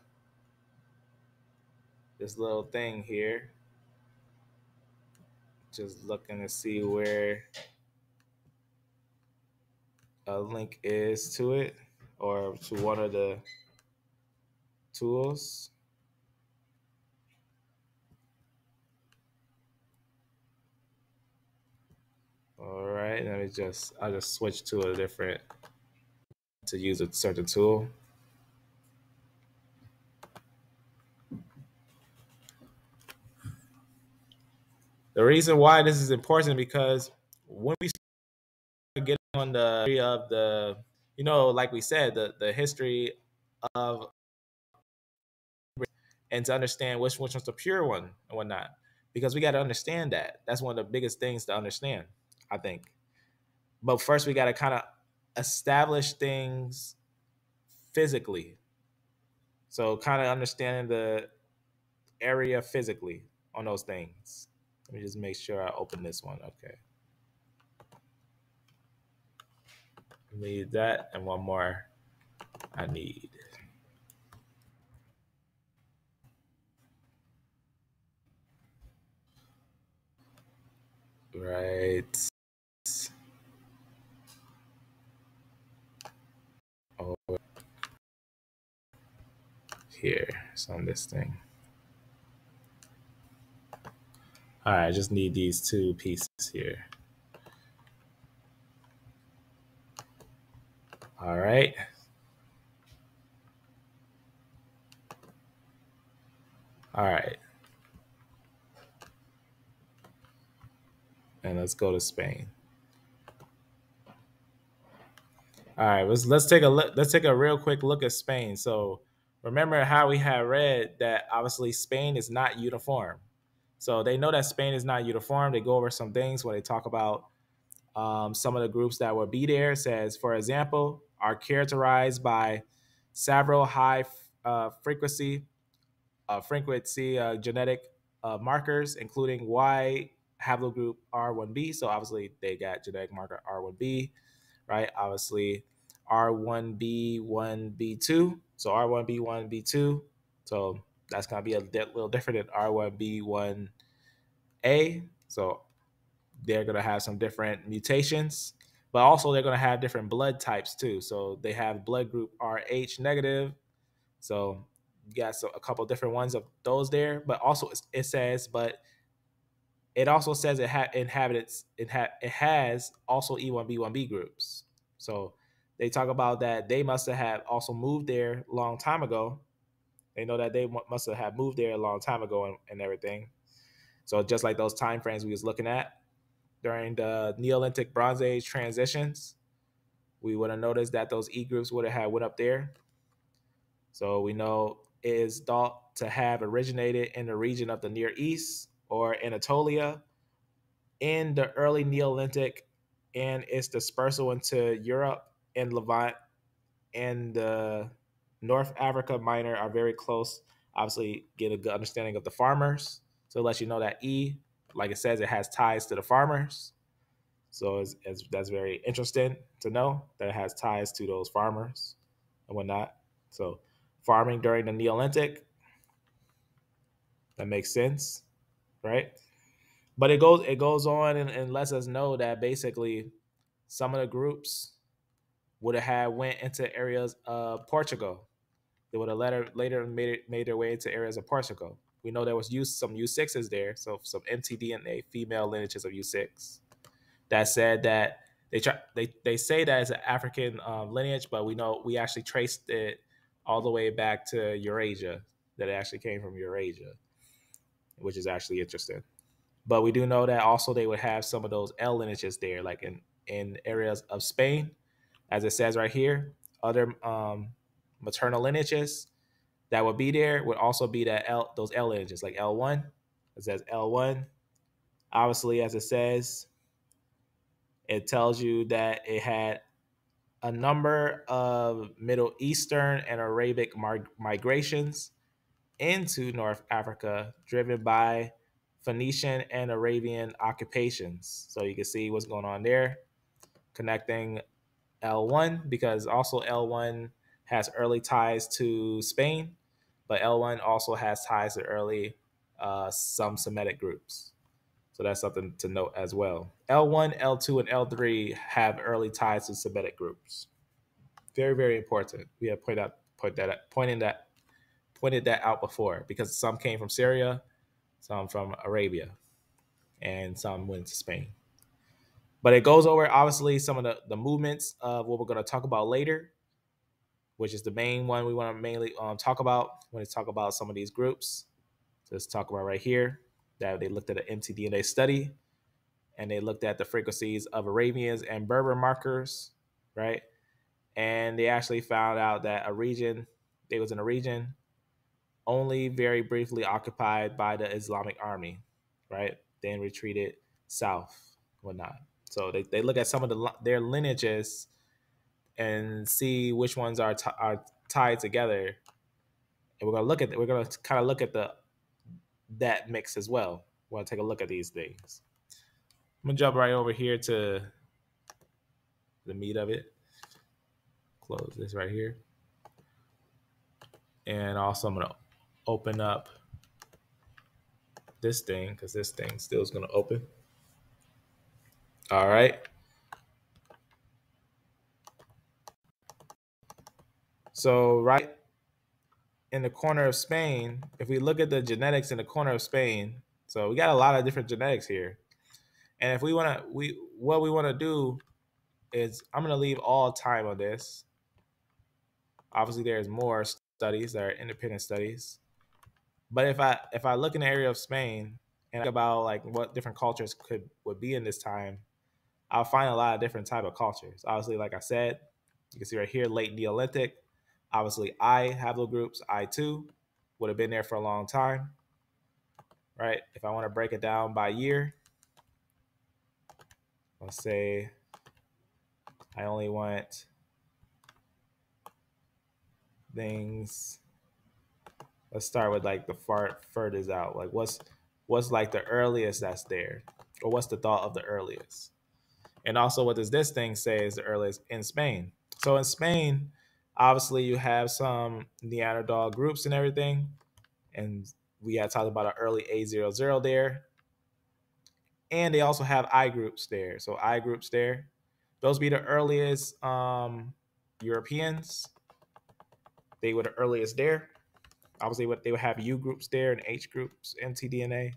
this little thing here. Just looking to see where a link is to it or to one of the tools. All right, I'll just switch to a different to use a certain tool. The reason why this is important because when we start getting on the history of the, like we said, the history of, and to understand which one's the pure one and whatnot, because we got to understand that. That's one of the biggest things to understand, I think. But first, we got to kind of establish things physically. So, kind of understanding the area physically on those things. Let me just make sure I open this one. Okay. Need that and one more I need. Right over here. So on this thing. All right, I just need these two pieces here. All right. All right. And let's go to Spain. All right, let's take a look. Let's take a real quick look at Spain. So remember how we had read that obviously Spain is not uniform. So they know that Spain is not uniform. They go over some things when they talk about some of the groups that will be there. It says, for example, are characterized by several high frequency genetic markers, including Y haplogroup R1b. So obviously they got genetic marker R1b, right? Obviously R1b1b2. So R1b1b2. So that's gonna be a little different than R1b1a. So they're gonna have some different mutations, but also they're gonna have different blood types too. So they have blood group Rh negative. So you got a couple different ones of those there, but also it says, but it also says it has also E1B1B groups. So they talk about that they must have also moved there a long time ago. They know that they must have moved there a long time ago and everything. So just like those time frames we was looking at during the Neolithic Bronze Age transitions, we would have noticed that those E groups would have had went up there. So we know it is thought to have originated in the region of the Near East or Anatolia in the early Neolithic, and its dispersal into Europe and Levant and the North Africa Minor are very close. Obviously, get a good understanding of the farmers. So it lets you know that E, like it says, it has ties to the farmers. So that's very interesting to know that it has ties to those farmers and whatnot. So farming during the Neolithic, that makes sense, right? But it goes on and lets us know that basically some of the groups would have had went into areas of Portugal. They would have later made their way into areas of Portugal. We know there was some U6s there, so some mtDNA female lineages of U6 that said that they say that it's an African lineage, but we know we actually traced it all the way back to Eurasia. That it actually came from Eurasia, which is actually interesting. But we do know that also they would have some of those L lineages there, like in areas of Spain, as it says right here. Other maternal lineages that would be there would also be those L lineages, like L1. It says L1. Obviously, as it says, it tells you that it had a number of Middle Eastern and Arabic migrations into North Africa, driven by Phoenician and Arabian occupations. So you can see what's going on there, connecting L1, because also L1 has early ties to Spain, but L1 also has ties to early some Semitic groups. So that's something to note as well. L1, L2, and L3 have early ties to Semitic groups. Very, very important. We have pointed that out before, because some came from Syria, some from Arabia, and some went to Spain. But it goes over obviously some of the movements of what we're going to talk about later, which is the main one we want to mainly talk about when we talk about some of these groups. So let's talk about right here that they looked at an mtDNA study, and they looked at the frequencies of Arabians and Berber markers, right? And they actually found out that they was in a region only very briefly occupied by the Islamic army, right? Then retreated south, whatnot. So they look at some of their lineages and see which ones are tied together, and we're gonna kind of look at that mix as well. We're gonna take a look at these things. I'm gonna jump right over here to the meat of it. Close this right here, and also I'm gonna open up this thing because this thing still is gonna open. All right. So right in the corner of Spain, if we look at the genetics in the corner of Spain, so we got a lot of different genetics here. And if what we want to do is, I'm going to leave all time on this. Obviously, there's more studies that are independent studies. But if I look in the area of Spain and think about like what different cultures would be in this time, I'll find a lot of different type of cultures. Obviously, like I said, you can see right here, late Neolithic. Obviously, haplogroups, I2, would have been there for a long time, right? If I want to break it down by year, let's say I only want things. Let's start with like the furthest out. Like what's like the earliest that's there, or what's the thought of the earliest? And also, what does this thing say is the earliest in Spain? So in Spain, obviously you have some Neanderthal groups and everything, and we had talked about an early A00 there, and they also have I groups there. So I groups there, those be the earliest Europeans. They were the earliest there. Obviously, they would have U groups there and H groups, mtDNA,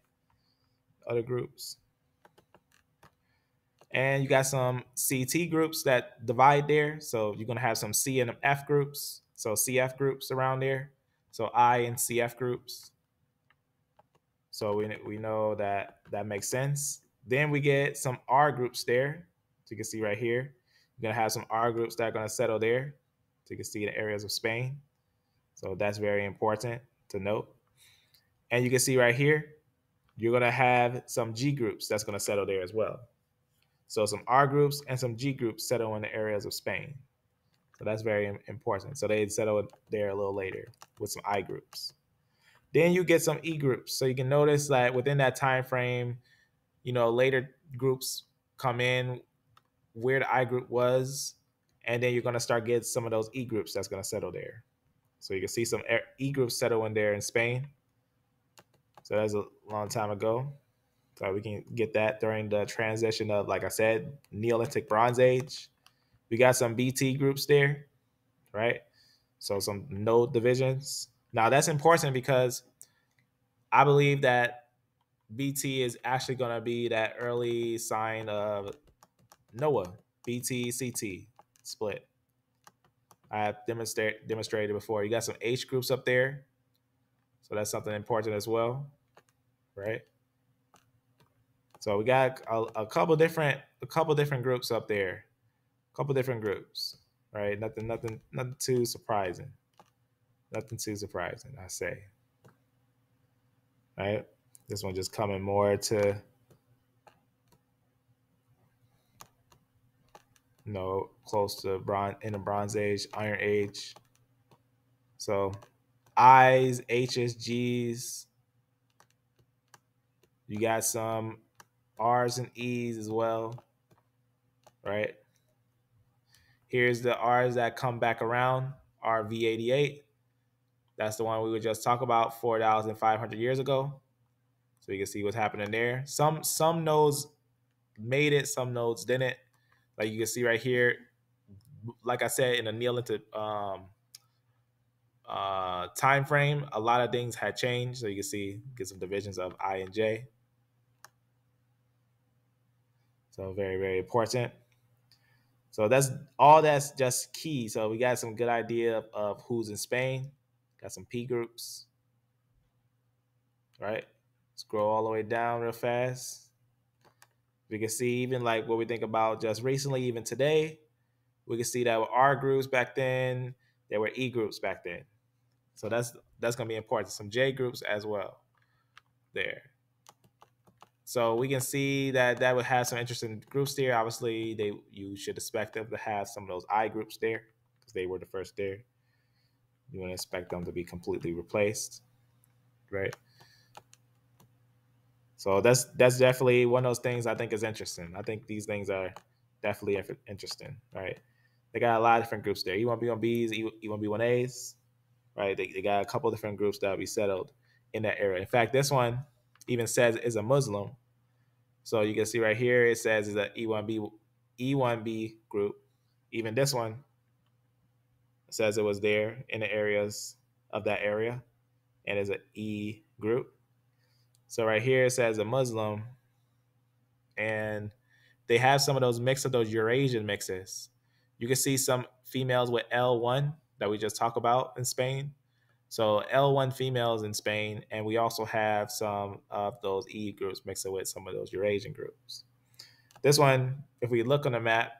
other groups. And you got some CT groups that divide there. So you're going to have some C and F groups. So CF groups around there. So I and CF groups. So we know that makes sense. Then we get some R groups there. So you can see right here. You're going to have some R groups that are going to settle there. So you can see the areas of Spain. So that's very important to note. And you can see right here, you're going to have some G groups that's going to settle there as well. So some R groups and some G groups settle in the areas of Spain. So that's very important. So they settle there a little later with some I groups. Then you get some E groups. So you can notice that within that time frame, later groups come in where the I group was, and then you're going to start getting some of those E groups that's going to settle there. So you can see some E groups settle in there in Spain. So that's a long time ago. So we can get that during the transition of, like I said, Neolithic Bronze Age. We got some BT groups there, right? So some node divisions. Now that's important because I believe that BT is actually going to be that early sign of Noah, BT, CT split. I have demonstrated before. You got some H groups up there. So that's something important as well, right? So we got a couple different groups up there, a couple different groups, right? Nothing too surprising. Nothing too surprising, I say. Right? This one just coming more to, close to in the Bronze Age, Iron Age. So I's, H's, G's. You got some R's and E's as well, right? Here's the R's that come back around, RV88. That's the one we would just talk about 4,500 years ago. So you can see what's happening there. Some nodes made it, some nodes didn't. Like you can see right here, like I said, in the Neolithic time frame, a lot of things had changed. So you can get some divisions of I and J. So very, very important. So that's just key. So we got some good idea of who's in Spain. Got some P groups, right? Scroll all the way down real fast. We can see even like what we think about just recently, even today, we can see that with R groups back then, there were E groups back then. So that's gonna be important. Some J groups as well there. So we can see that would have some interesting groups there. Obviously, you should expect them to have some of those I groups there because they were the first there. You wouldn't expect them to be completely replaced, right? So that's definitely one of those things I think is interesting. I think these things are definitely interesting, right? They got a lot of different groups there. E1B1Bs, E1B1As, right? They got a couple different groups that will be settled in that area. In fact, this one even says is a Muslim. So you can see right here it says is a E1B group. Even this one says it was there in the areas of that area and is an E group. So right here it says a Muslim, and they have some of those mix of those Eurasian mixes. You can see some females with L1 that we just talked about in Spain. So L1 females in Spain, and we also have some of those E groups mixing with some of those Eurasian groups. This one, if we look on the map,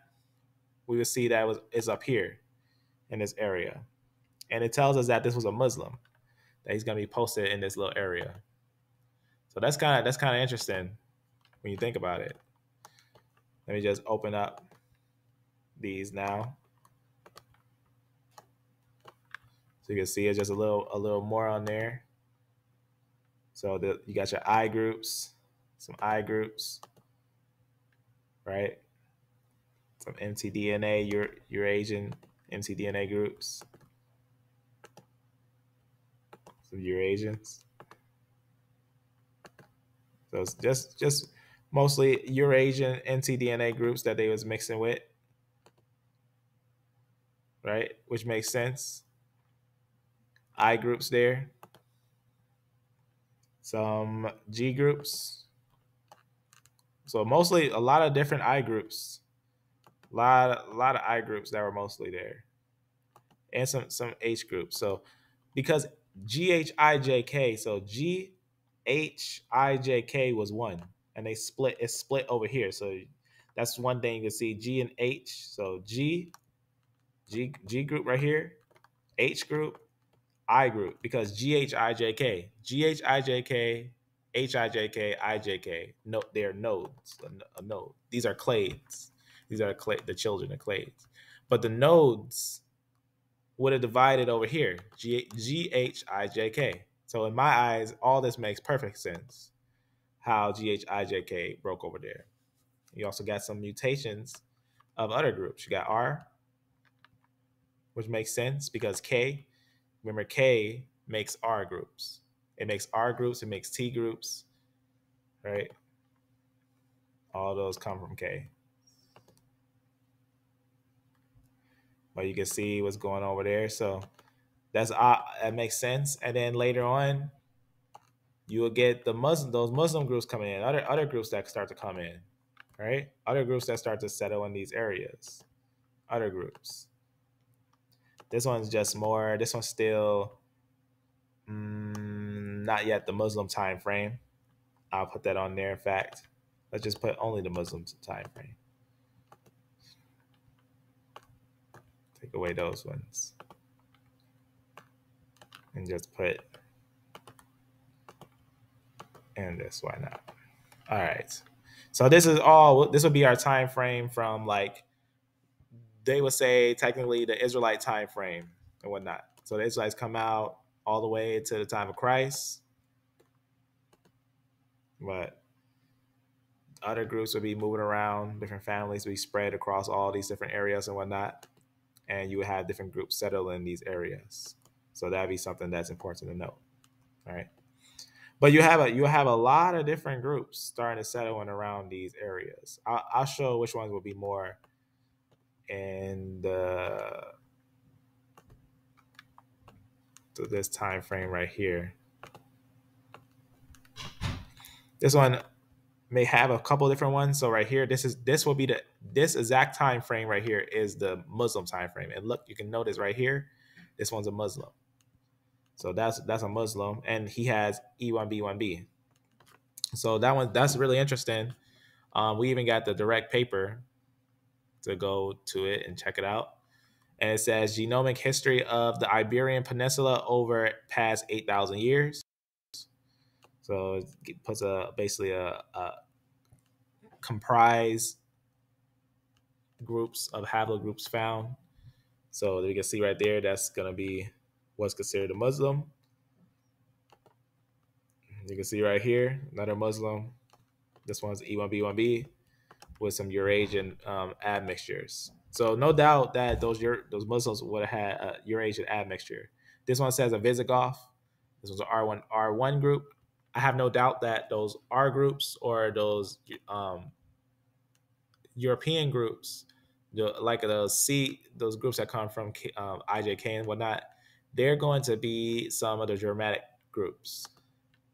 we will see that is up here in this area, and it tells us that this was a Muslim that he's going to be posted in this little area. So that's kind of interesting when you think about it. Let me just open up these now, so you can see it's just a little more on there. So you got your I groups, some I groups, right? Some mtDNA, Eurasian mtDNA groups, some Eurasians. So it's just mostly Eurasian mtDNA groups that they was mixing with, right? Which makes sense. I groups there, some G groups. So mostly a lot of different I groups, a lot of I groups that were mostly there, and some H groups. So because GHIJK, so GHIJK was one, and it's split over here. So that's one thing you can see, G and H. So G group right here, H group, I group, because GHIJK, GHIJK, HIJK, IJK, no, they're nodes. A node. These are clades. These are the children of clades. But the nodes would have divided over here, GHIJK. So in my eyes, all this makes perfect sense. How GHIJK broke over there. You also got some mutations of other groups. You got R, which makes sense because K. Remember, K makes R groups. It makes R groups. It makes T groups, right? All those come from K. But you can see what's going on over there. So that makes sense. And then later on, you will get those Muslim groups coming in, other groups that start to come in, right? Other groups that start to settle in these areas. Other groups. This one's just more. This one's still not yet the Muslim time frame. I'll put that on there. In fact, let's just put only the Muslim time frame. Take away those ones, and just put in this. Why not? All right. So this will be our time frame from, like, they would say technically the Israelite time frame and whatnot. So the Israelites come out all the way to the time of Christ, but other groups would be moving around, different families would be spread across all these different areas and whatnot, and you would have different groups settle in these areas. So that'd be something that's important to know. All right. But you have a lot of different groups starting to settle in around these areas. I'll show which ones will be more in this time frame right here. This one, may have a couple different ones. So right here, this will be this exact time frame right here is the Muslim time frame. And look, you can notice right here, this one's a Muslim. So that's a Muslim, and he has E1B1B. So that's really interesting. We even got the direct paper to go to it and check it out. And it says genomic history of the Iberian Peninsula over past 8,000 years. So it puts basically a comprise groups of haplogroups found. So you can see right there, that's going to be what's considered a Muslim. You can see right here, another Muslim. This one's E1B1B with some Eurasian admixtures. So no doubt that those Muslims would have had a Eurasian admixture. This one says a Visigoth. This was an R1 group. I have no doubt that those R groups or those European groups, like those groups that come from IJK and whatnot, they're going to be some of the Germanic groups.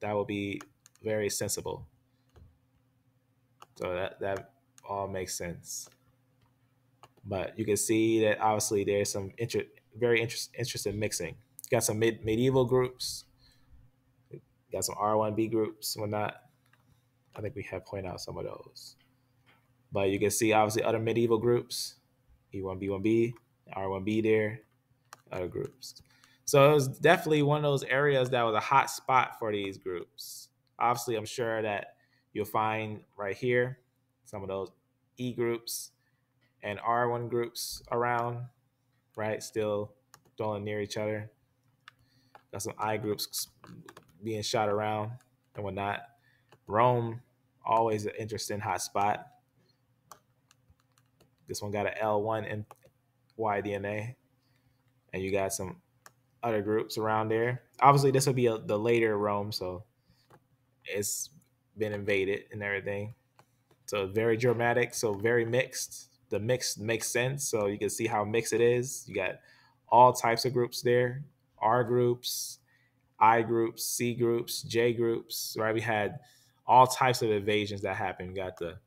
That will be very sensible. So that all makes sense. But you can see that obviously there's some very interesting mixing. Got some medieval groups, got some R1B groups, whatnot. I think we have pointed out some of those. But you can see obviously other medieval groups, E1B1B, R1B there, other groups. So it was definitely one of those areas that was a hot spot for these groups. Obviously, I'm sure that you'll find right here some of those E groups and R1 groups around, right? Still dwelling near each other. Got some I groups being shot around and whatnot. Rome, always an interesting hot spot. This one got an L1 and Y DNA. And you got some other groups around there. Obviously, this will be the later Rome, so it's been invaded and everything. So very dramatic, so very mixed. The mix makes sense, so you can see how mixed it is. You got all types of groups there: R groups, I groups, C groups, J groups. Right? We had all types of invasions that happened. You got the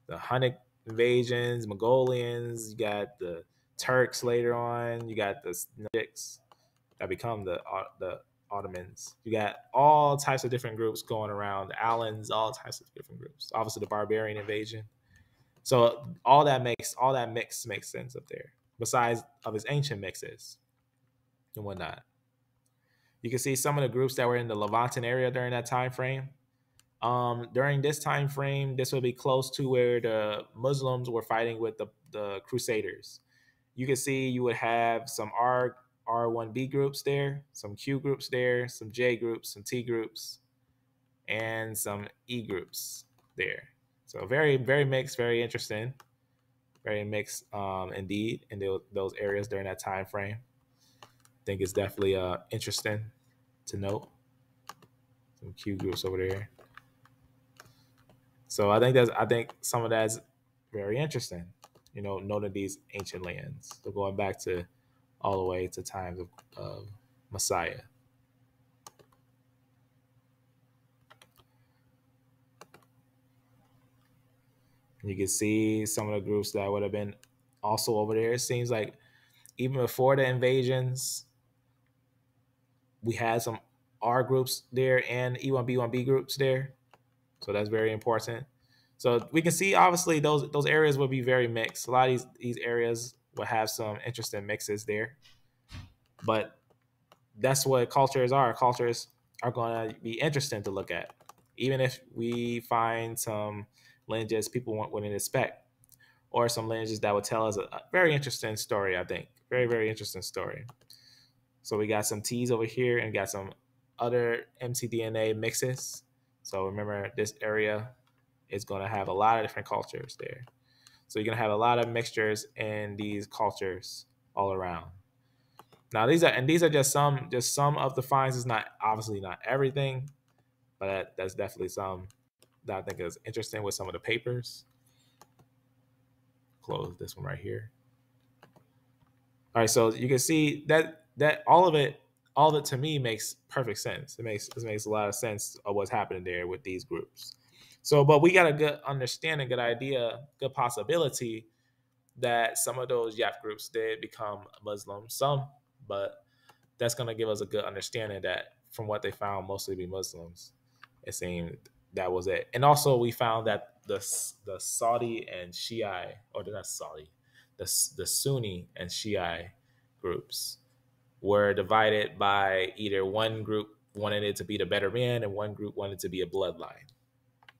Hunnic invasions, Mongolians. You got the Turks later on. You got the Nordics that become the Ottomans. You got all types of different groups going around, the Alans, all types of different groups. Obviously, the barbarian invasion. So all that mix makes sense up there. Besides of its ancient mixes and whatnot, you can see some of the groups that were in the Levanten area during that time frame. During this time frame, this would be close to where the Muslims were fighting with the Crusaders. You can see you would have some R1B groups there, some Q groups there, some J groups, some T groups, and some E groups there. So very, very mixed, very interesting, very mixed indeed in those areas during that time frame. I think it's definitely interesting to note. Some Q groups over there. So I think some of that's very interesting. Noting these ancient lands. So going back to all the way to times of Messiah. You can see some of the groups that would have been also over there. It seems like even before the invasions, we had some R groups there and E1B1B groups there. So that's very important. So we can see obviously those areas will be very mixed. A lot of these areas will have some interesting mixes there. But that's what cultures are. Cultures are going to be interesting to look at, even if we find some lineages people wouldn't expect, or some lineages that would tell us a very interesting story. I think very, very interesting story. So we got some T's over here and got some other mtDNA mixes. So remember, this area is going to have a lot of different cultures there. So you're going to have a lot of mixtures in these cultures all around. Now these are just some of the finds. It's not obviously not everything, but that's definitely some that I think is interesting with some of the papers. Close this one right here. All right, so you can see that all of it to me makes perfect sense. It makes a lot of sense of what's happening there with these groups. So, but we got a good understanding, good idea, good possibility that some of those Yap groups did become Muslim, some, but that's going to give us a good understanding that from what they found, mostly be Muslims. It seemed that was it. And also, we found that the Saudi and Shiite, or not Saudi, the Sunni and Shiite groups were divided by either one group wanted it to be the better man and one group wanted to be a bloodline.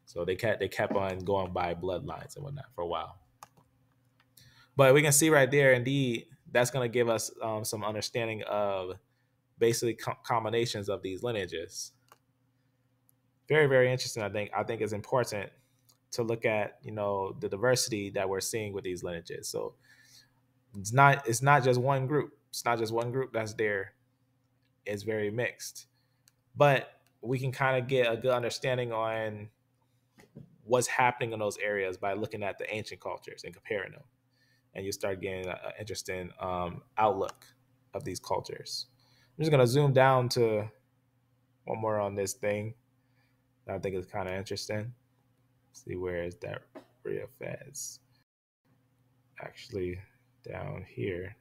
So they kept on going by bloodlines and whatnot for a while. But we can see right there, indeed, that's going to give us some understanding of basically combinations of these lineages. Very, very interesting. I think it's important to look at the diversity that we're seeing with these lineages. So it's not just one group. It's not just one group that's there. It's very mixed. But we can kind of get a good understanding on what's happening in those areas by looking at the ancient cultures and comparing them, and you start getting an interesting outlook of these cultures. I'm just gonna zoom down to one more on this thing that I think is kind of interesting. See, where is that real fast? Actually, down here.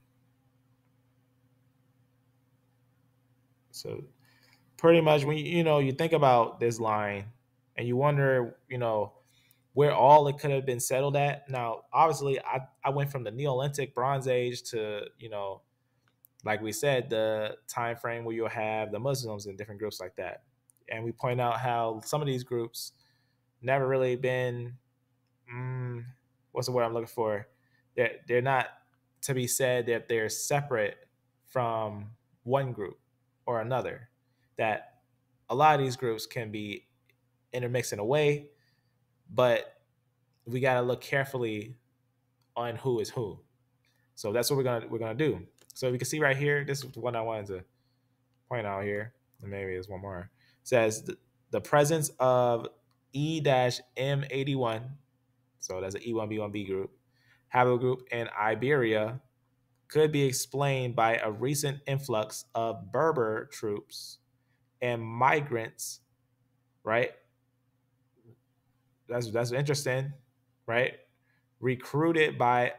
So pretty much when you think about this line and you wonder where all it could have been settled at. Now obviously I went from the Neolithic, Bronze Age to like we said, the time frame where you'll have the Muslims and different groups like that, and we point out how some of these groups never really been what's the word I'm looking for, they're not to be said that they're separate from one group or another, that a lot of these groups can be intermixed in a way, but we got to look carefully on who is who. So that's what we're gonna do. So we can see right here, this is the one I wanted to point out here, and maybe there's one more. It says the presence of E-M81, so that's an E1B1B group, haplogroup in Iberia could be explained by a recent influx of Berber troops and migrants, right? That's interesting, right? Recruited by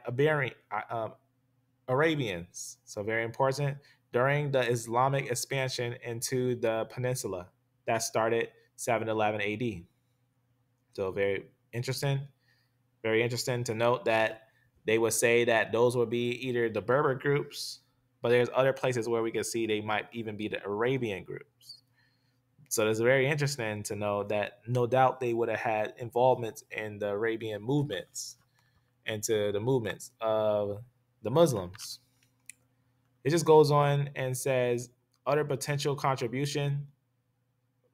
Arabians, so very important, during the Islamic expansion into the peninsula that started 711 AD. So very interesting to note that they would say that those would be either the Berber groups, but there's other places where we can see they might even be the Arabian groups. So it's very interesting to know that no doubt they would have had involvement in the Arabian movements, into the movements of the Muslims. It just goes on and says other potential contribution,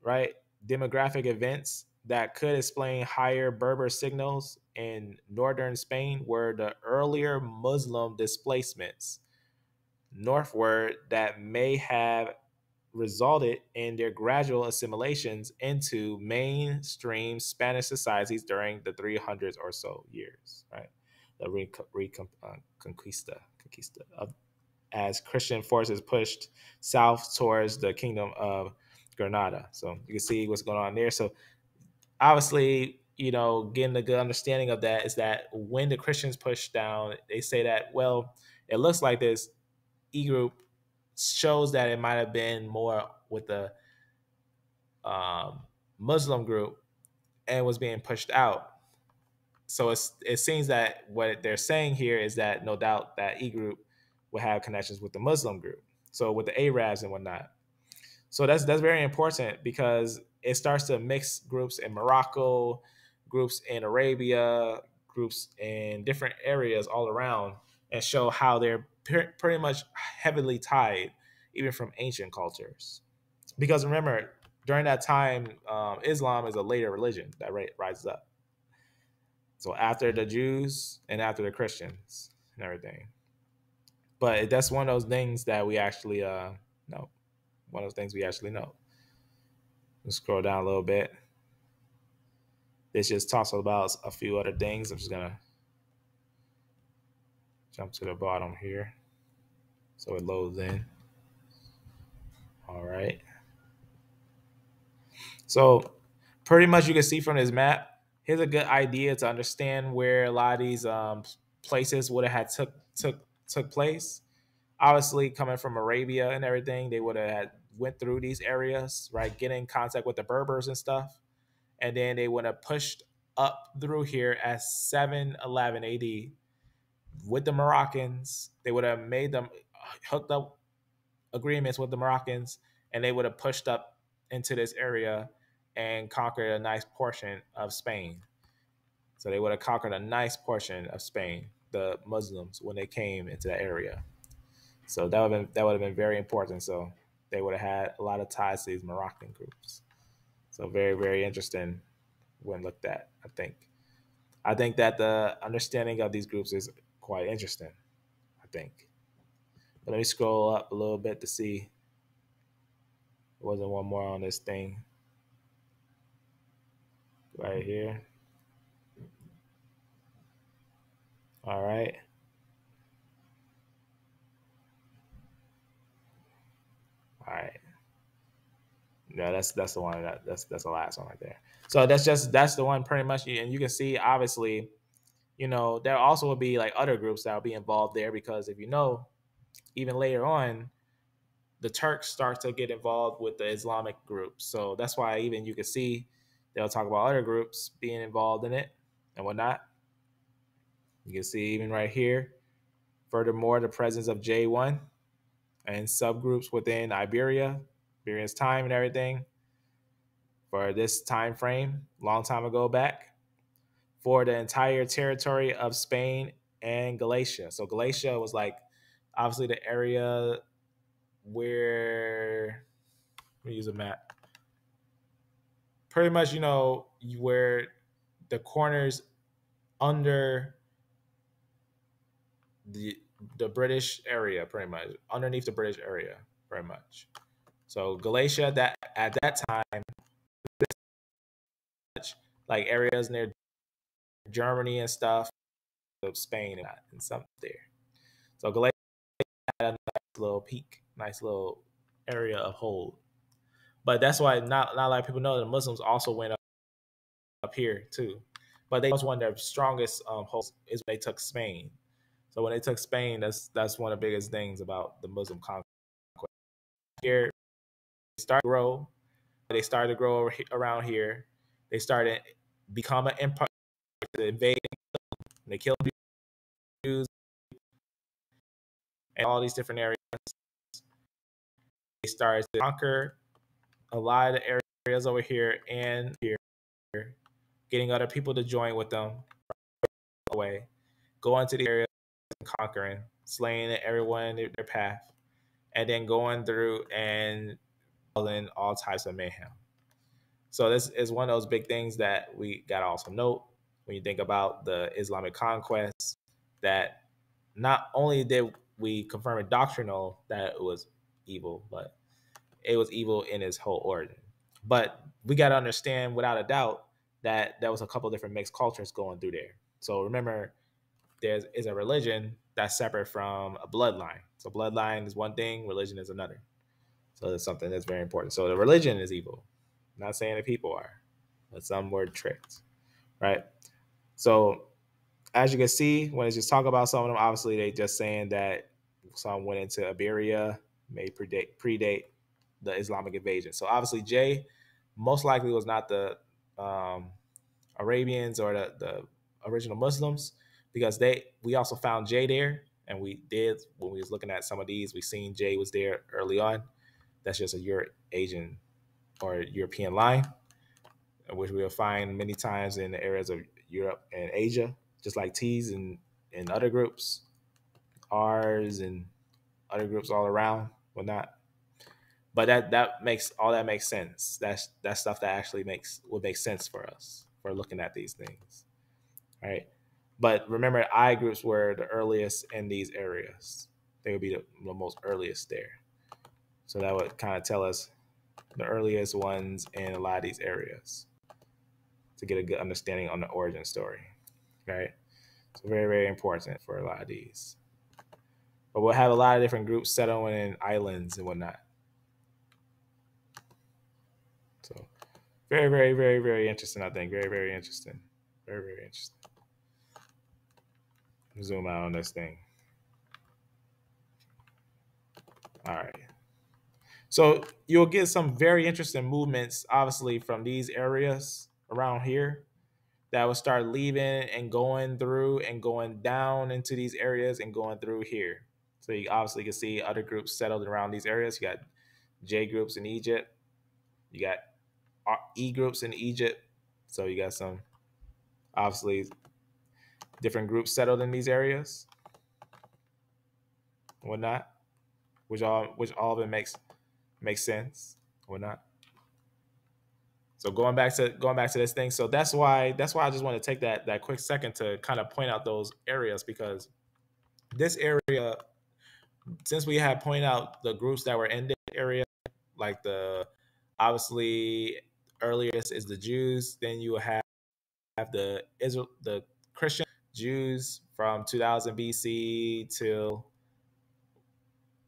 right? Demographic events that could explain higher Berber signals in northern Spain were the earlier Muslim displacements northward that may have resulted in their gradual assimilations into mainstream Spanish societies during the 300s or so years, right? The conquista of, as Christian forces pushed south towards the kingdom of Granada. So you can see what's going on there. So obviously, getting a good understanding of that is that when the Christians push down, they say that, well, it looks like this E group shows that it might have been more with the Muslim group and was being pushed out. So it seems that what they're saying here is that no doubt that E group will have connections with the Muslim group. So with the Arabs and whatnot. So that's very important because it starts to mix groups in Morocco, groups in Arabia, groups in different areas all around, and show how they're pretty much heavily tied, even from ancient cultures. Because remember, during that time, Islam is a later religion that rises up. So after the Jews and after the Christians and everything. But that's one of those things that we actually know. One of those things we actually know. Let's scroll down a little bit. This just talks about a few other things. I'm just gonna jump to the bottom here so it loads in. All right. So pretty much you can see from this map here's a good idea to understand where a lot of these places would have had took place. Obviously, coming from Arabia and everything, they would have had went through these areas, right? Getting in contact with the Berbers and stuff, and then they would have pushed up through here at 711 AD with the Moroccans. They would have made them hooked up agreements with the Moroccans, and they would have pushed up into this area and conquered a nice portion of Spain. So they would have conquered a nice portion of Spain, the Muslims, when they came into that area. So that would have been very important. So they would have had a lot of ties to these Moroccan groups. So very, very interesting when looked at. I think that the understanding of these groups is quite interesting. I think. But let me scroll up a little bit to see. There wasn't one more on this thing right here. All right. All right. No, that's the one that's the last one right there. So that's the one pretty much, and you can see obviously, there also will be like other groups that will be involved there because if you know, even later on, the Turks start to get involved with the Islamic groups. So that's why even you can see they'll talk about other groups being involved in it and whatnot. You can see even right here. Furthermore, the presence of J1 and subgroups within Iberia's time and everything for this time frame, long time ago back, for the entire territory of Spain and Galatia. So Galatia was like obviously the area where let me use a map. Pretty much, where the corners under the the British area, pretty much underneath the British area, pretty much. So Galatia, that at that time, like areas near Germany and stuff, of Spain and some there. So Galatia had a nice little peak, nice little area of hold. But that's why not a lot of people know that the Muslims also went up here too. But they was one of their strongest holds is when they took Spain. So when they took Spain, that's one of the biggest things about the Muslim conquest. Here, they started to grow. They started to grow around here. They started become an empire, invading. They killed Jews and all these different areas. They started to conquer a lot of the areas over here and here, getting other people to join with them away, going to the areas and conquering, slaying everyone in their path, and then going through and causing all types of mayhem. So this is one of those big things that we got to also note when you think about the Islamic conquest, that not only did we confirm it doctrinal that it was evil, but it was evil in its whole origin. But we got to understand without a doubt that there was a couple different mixed cultures going through there. So remember, there is a religion that's separate from a bloodline. So bloodline is one thing, religion is another. So that's something that's very important. So the religion is evil. I'm not saying the people are, but some were tricked, right? So as you can see, when it's just talk about some of them, obviously they just saying that some went into Iberia, may predate the Islamic invasion. So obviously J most likely was not the um, Arabians or the original Muslims, because we also found J there, and we did when we was looking at some of these, we seen J was there early on. That's just a Asian or European line, which we'll find many times in the areas of Europe and Asia, just like T's and other groups, R's and other groups all around, whatnot. But that makes sense. That's stuff that actually would make sense for us for looking at these things, right? But remember, I groups were the earliest in these areas. They would be the most earliest there. So that would kind of tell us the earliest ones in a lot of these areas to get a good understanding on the origin story, right? So very, very important for a lot of these. But we'll have a lot of different groups settling in islands and whatnot. So very, very, very, very interesting, I think. Very, very interesting. Very, very interesting. Zoom out on this thing. All right. So you'll get some very interesting movements, obviously, from these areas around here that will start leaving and going through and going down into these areas and going through here. So you obviously can see other groups settled around these areas. You got J groups in Egypt. You got E groups in Egypt. So you got some obviously different groups settled in these areas, whatnot, which all of it makes sense, whatnot. So going back to this thing. So that's why I just want to take that quick second to kind of point out those areas because this area, since we have pointed out the groups that were in this area, like the obviously earliest is the Jews, then you have the Christian Jews from 2000 BC till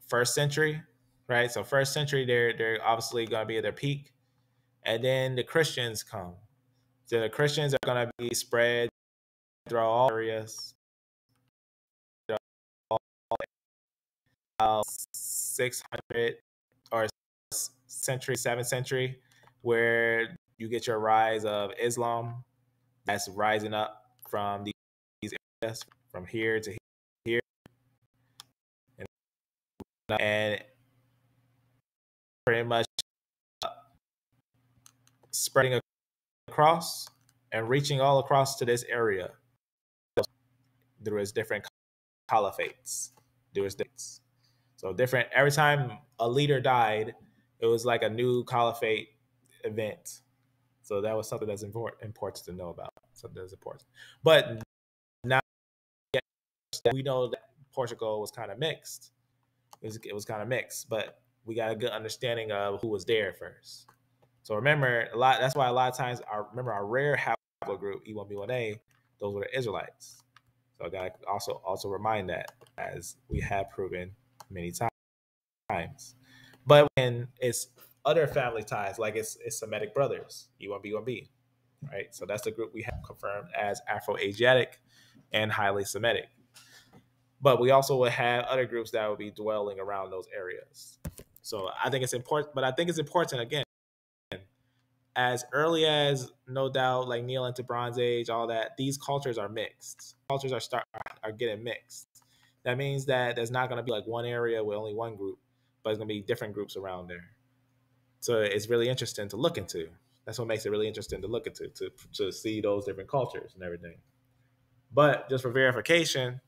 first century, right? So first century, they're obviously going to be at their peak, and then the Christians come. So the Christians are going to be spread through all areas, about 600 or century, 7th century, where you get your rise of Islam. That's rising up from these areas, from here to here, and pretty much spreading across and reaching all across to this area. There was different caliphates. There was dates. So different every time a leader died, it was like a new caliphate event. So that was something that's important to know about. Something that's important. But now we know that Portugal was kind of mixed. It was kind of mixed, but we got a good understanding of who was there first. So remember a lot. That's why a lot of times our rare haplogroup E1B1A, those were the Israelites. So I got to also remind that as we have proven many times. But when it's other family ties, like it's Semitic brothers, E1B1B, right? So that's the group we have confirmed as Afro-Asiatic and highly Semitic. But we also would have other groups that would be dwelling around those areas. So I think it's important, but I think it's important again, as early as no doubt, like Neo into Bronze Age, all that, these cultures are mixed. Cultures are getting mixed. That means that there's not going to be like one area with only one group, but it's going to be different groups around there. So it's really interesting to look into. That's what makes it really interesting to look into, to see those different cultures and everything. But just for verification,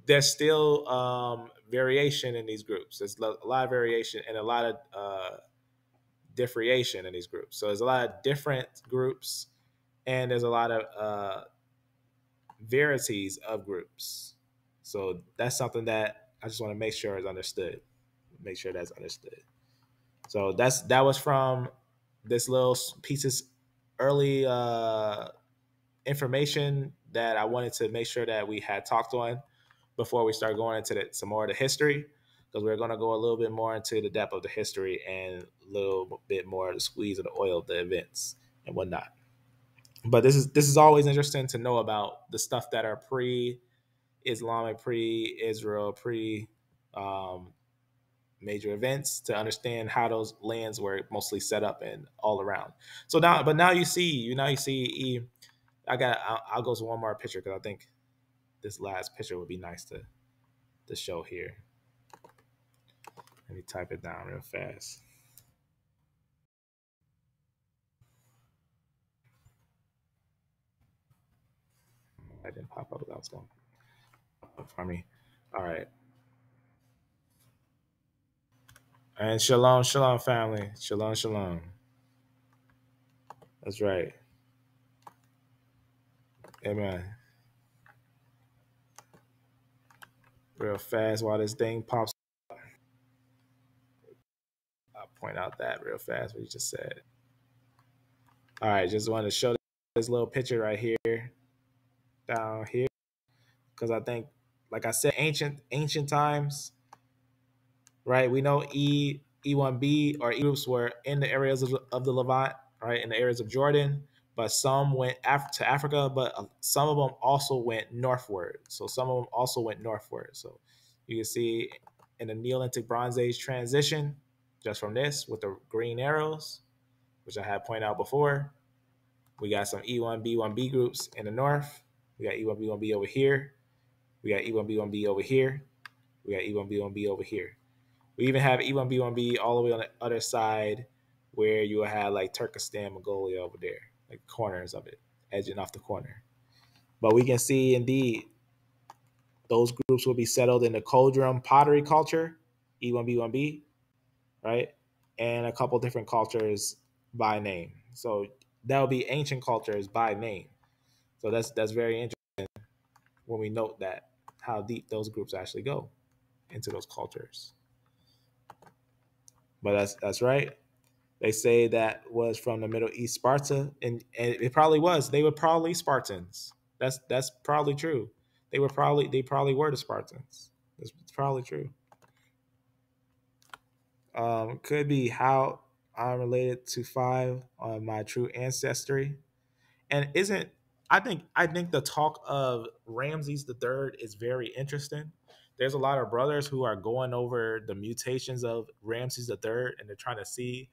there's still variation in these groups. There's a lot of variation and a lot of differentiation in these groups. So there's a lot of different groups, and there's a lot of varieties of groups. So that's something that I just want to make sure is understood. Make sure that's understood. So that was from this little pieces early information that I wanted to make sure that we had talked on before we start going into some more of the history, because we're going to go a little bit more into the depth of the history and a little bit more of the squeeze of the oil of the events and whatnot. But this is always interesting to know about the stuff that are pre-Islamic, pre-Israel, pre major events, to understand how those lands were mostly set up and all around. So now you see. I'll go to one more picture because I think this last picture would be nice to show here. Let me type it down real fast. I didn't pop up without going for me. All right. And shalom, shalom, family. Shalom, shalom. That's right. Amen. Real fast while this thing pops. I'll point out that real fast what you just said. All right, just wanted to show this little picture right here, down here, because I think, like I said, ancient times, right? We know E1B or E groups were in the areas of the Levant, right, in the areas of Jordan, but some went to Africa, but some of them also went northward. So some of them also went northward. So you can see in the Neolithic Bronze Age transition, just from this with the green arrows, which I had pointed out before, we got some E1B1B groups in the north. We got E1B1B over here. We got E1B1B over here. We got E1B1B over here. We even have E1B1B all the way on the other side where you will have like Turkestan, Mongolia over there, like corners of it, edging off the corner. But we can see indeed those groups will be settled in the Cauldron pottery culture, E1B1B, right? And a couple different cultures by name. So that will be ancient cultures by name. So that's very interesting when we note that how deep those groups actually go into those cultures. But that's right. They say that was from the Middle East, Sparta, and it probably was. They were probably Spartans. That's probably true. They probably were the Spartans. That's probably true. Could be how I'm related to five on my true ancestry. And isn't I think the talk of Ramses the Third is very interesting. There's a lot of brothers who are going over the mutations of Ramses the Third, and they're trying to see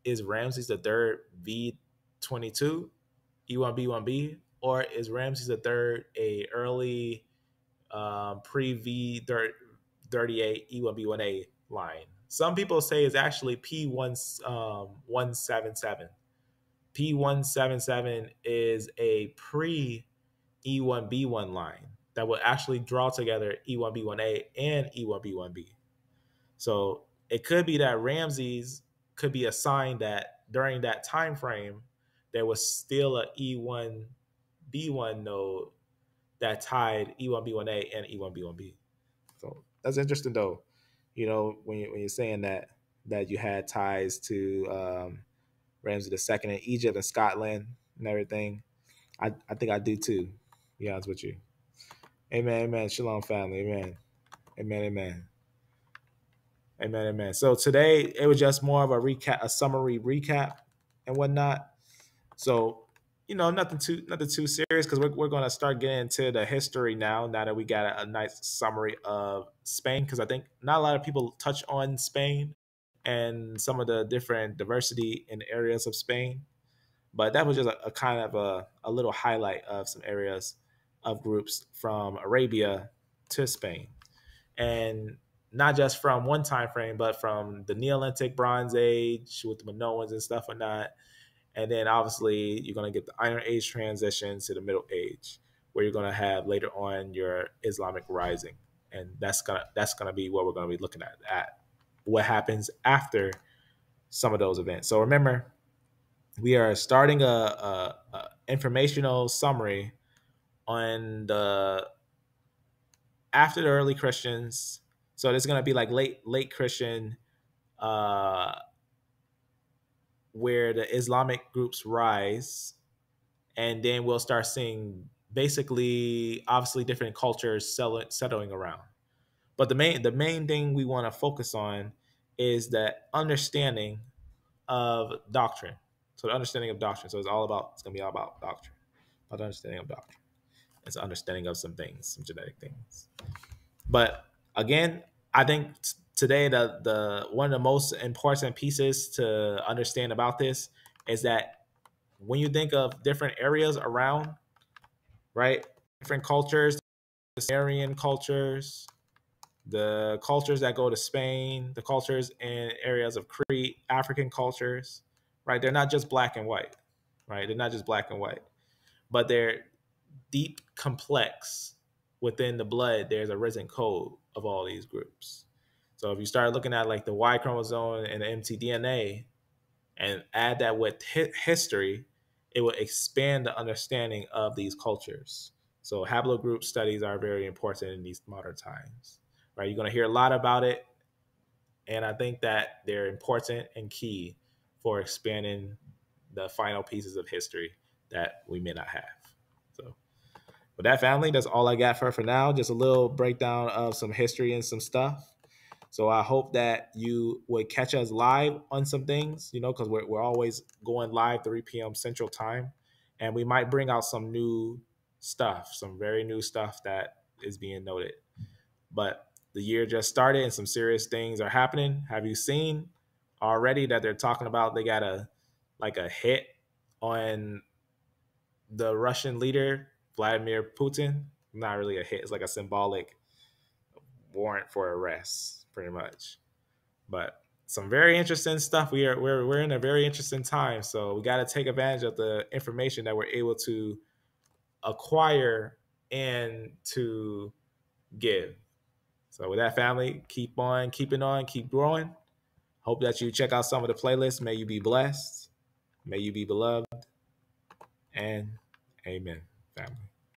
is Ramses the Third V22 E1B1B, or is Ramses the Third a early pre V38 E1B1A line? Some people say it's actually P177. P177 is a pre E1B1 line that will actually draw together E1B1A and E1B1B. So it could be that Ramses could be a sign that during that time frame, there was still a E1B1 node that tied E1B1A and E1B1B. So that's interesting, though. You know, when you're saying that you had ties to Ramses II in Egypt and Scotland and everything. I think I do too. To be honest with you. Amen, amen. Shalom, family. Amen. Amen, amen. Amen, amen. So today it was just more of a recap, a summary recap and whatnot. So, nothing too serious because we're going to start getting into the history now that we got a nice summary of Spain, because I think not a lot of people touch on Spain and some of the different diversity in areas of Spain. But that was just a kind of a little highlight of some areas of groups from Arabia to Spain. And not just from one time frame, but from the Neolithic Bronze Age with the Minoans and stuff like that. And then obviously you're going to get the Iron Age transition to the Middle Age, where you're going to have later on your Islamic rising. And that's gonna be what we're going to be looking at what happens after some of those events. So remember, we are starting a informational summary on the after the early Christians. So there's going to be like late Christian, where the Islamic groups rise, and then we'll start seeing basically, obviously, different cultures settling around. But the main thing we want to focus on is that understanding of doctrine. So the understanding of doctrine. So it's going to be all about doctrine, about understanding of doctrine. It's an understanding of some things, some genetic things. But again, I think today the one of the most important pieces to understand about this is that when you think of different areas around, right, different cultures, the Syrian cultures, the cultures that go to Spain, the cultures in areas of Crete, African cultures, right? They're not just black and white, right? They're not just black and white, but they're deep, complex. Within the blood, there's a risen code of all these groups. So if you start looking at like the Y chromosome and the mtDNA and add that with history, it will expand the understanding of these cultures. So haplogroup studies are very important in these modern times, right? You're going to hear a lot about it, and I think that they're important and key for expanding the final pieces of history that we may not have. So, with that, family, that's all I got for now. Just a little breakdown of some history and some stuff. So I hope that you would catch us live on some things, because we're always going live 3 p.m. Central Time. and we might bring out some new stuff, some very new stuff that is being noted. But the year just started and some serious things are happening. Have you seen already that they're talking about they got a hit on the Russian leader, Vladimir Putin? Not really a hit, it's like a symbolic warrant for arrest, pretty much. But some very interesting stuff. We're in a very interesting time, so we got to take advantage of the information that we're able to acquire and to give. So with that, family, keep on keeping on, keep growing. Hope that you check out some of the playlists. May you be blessed. May you be beloved. And amen, family.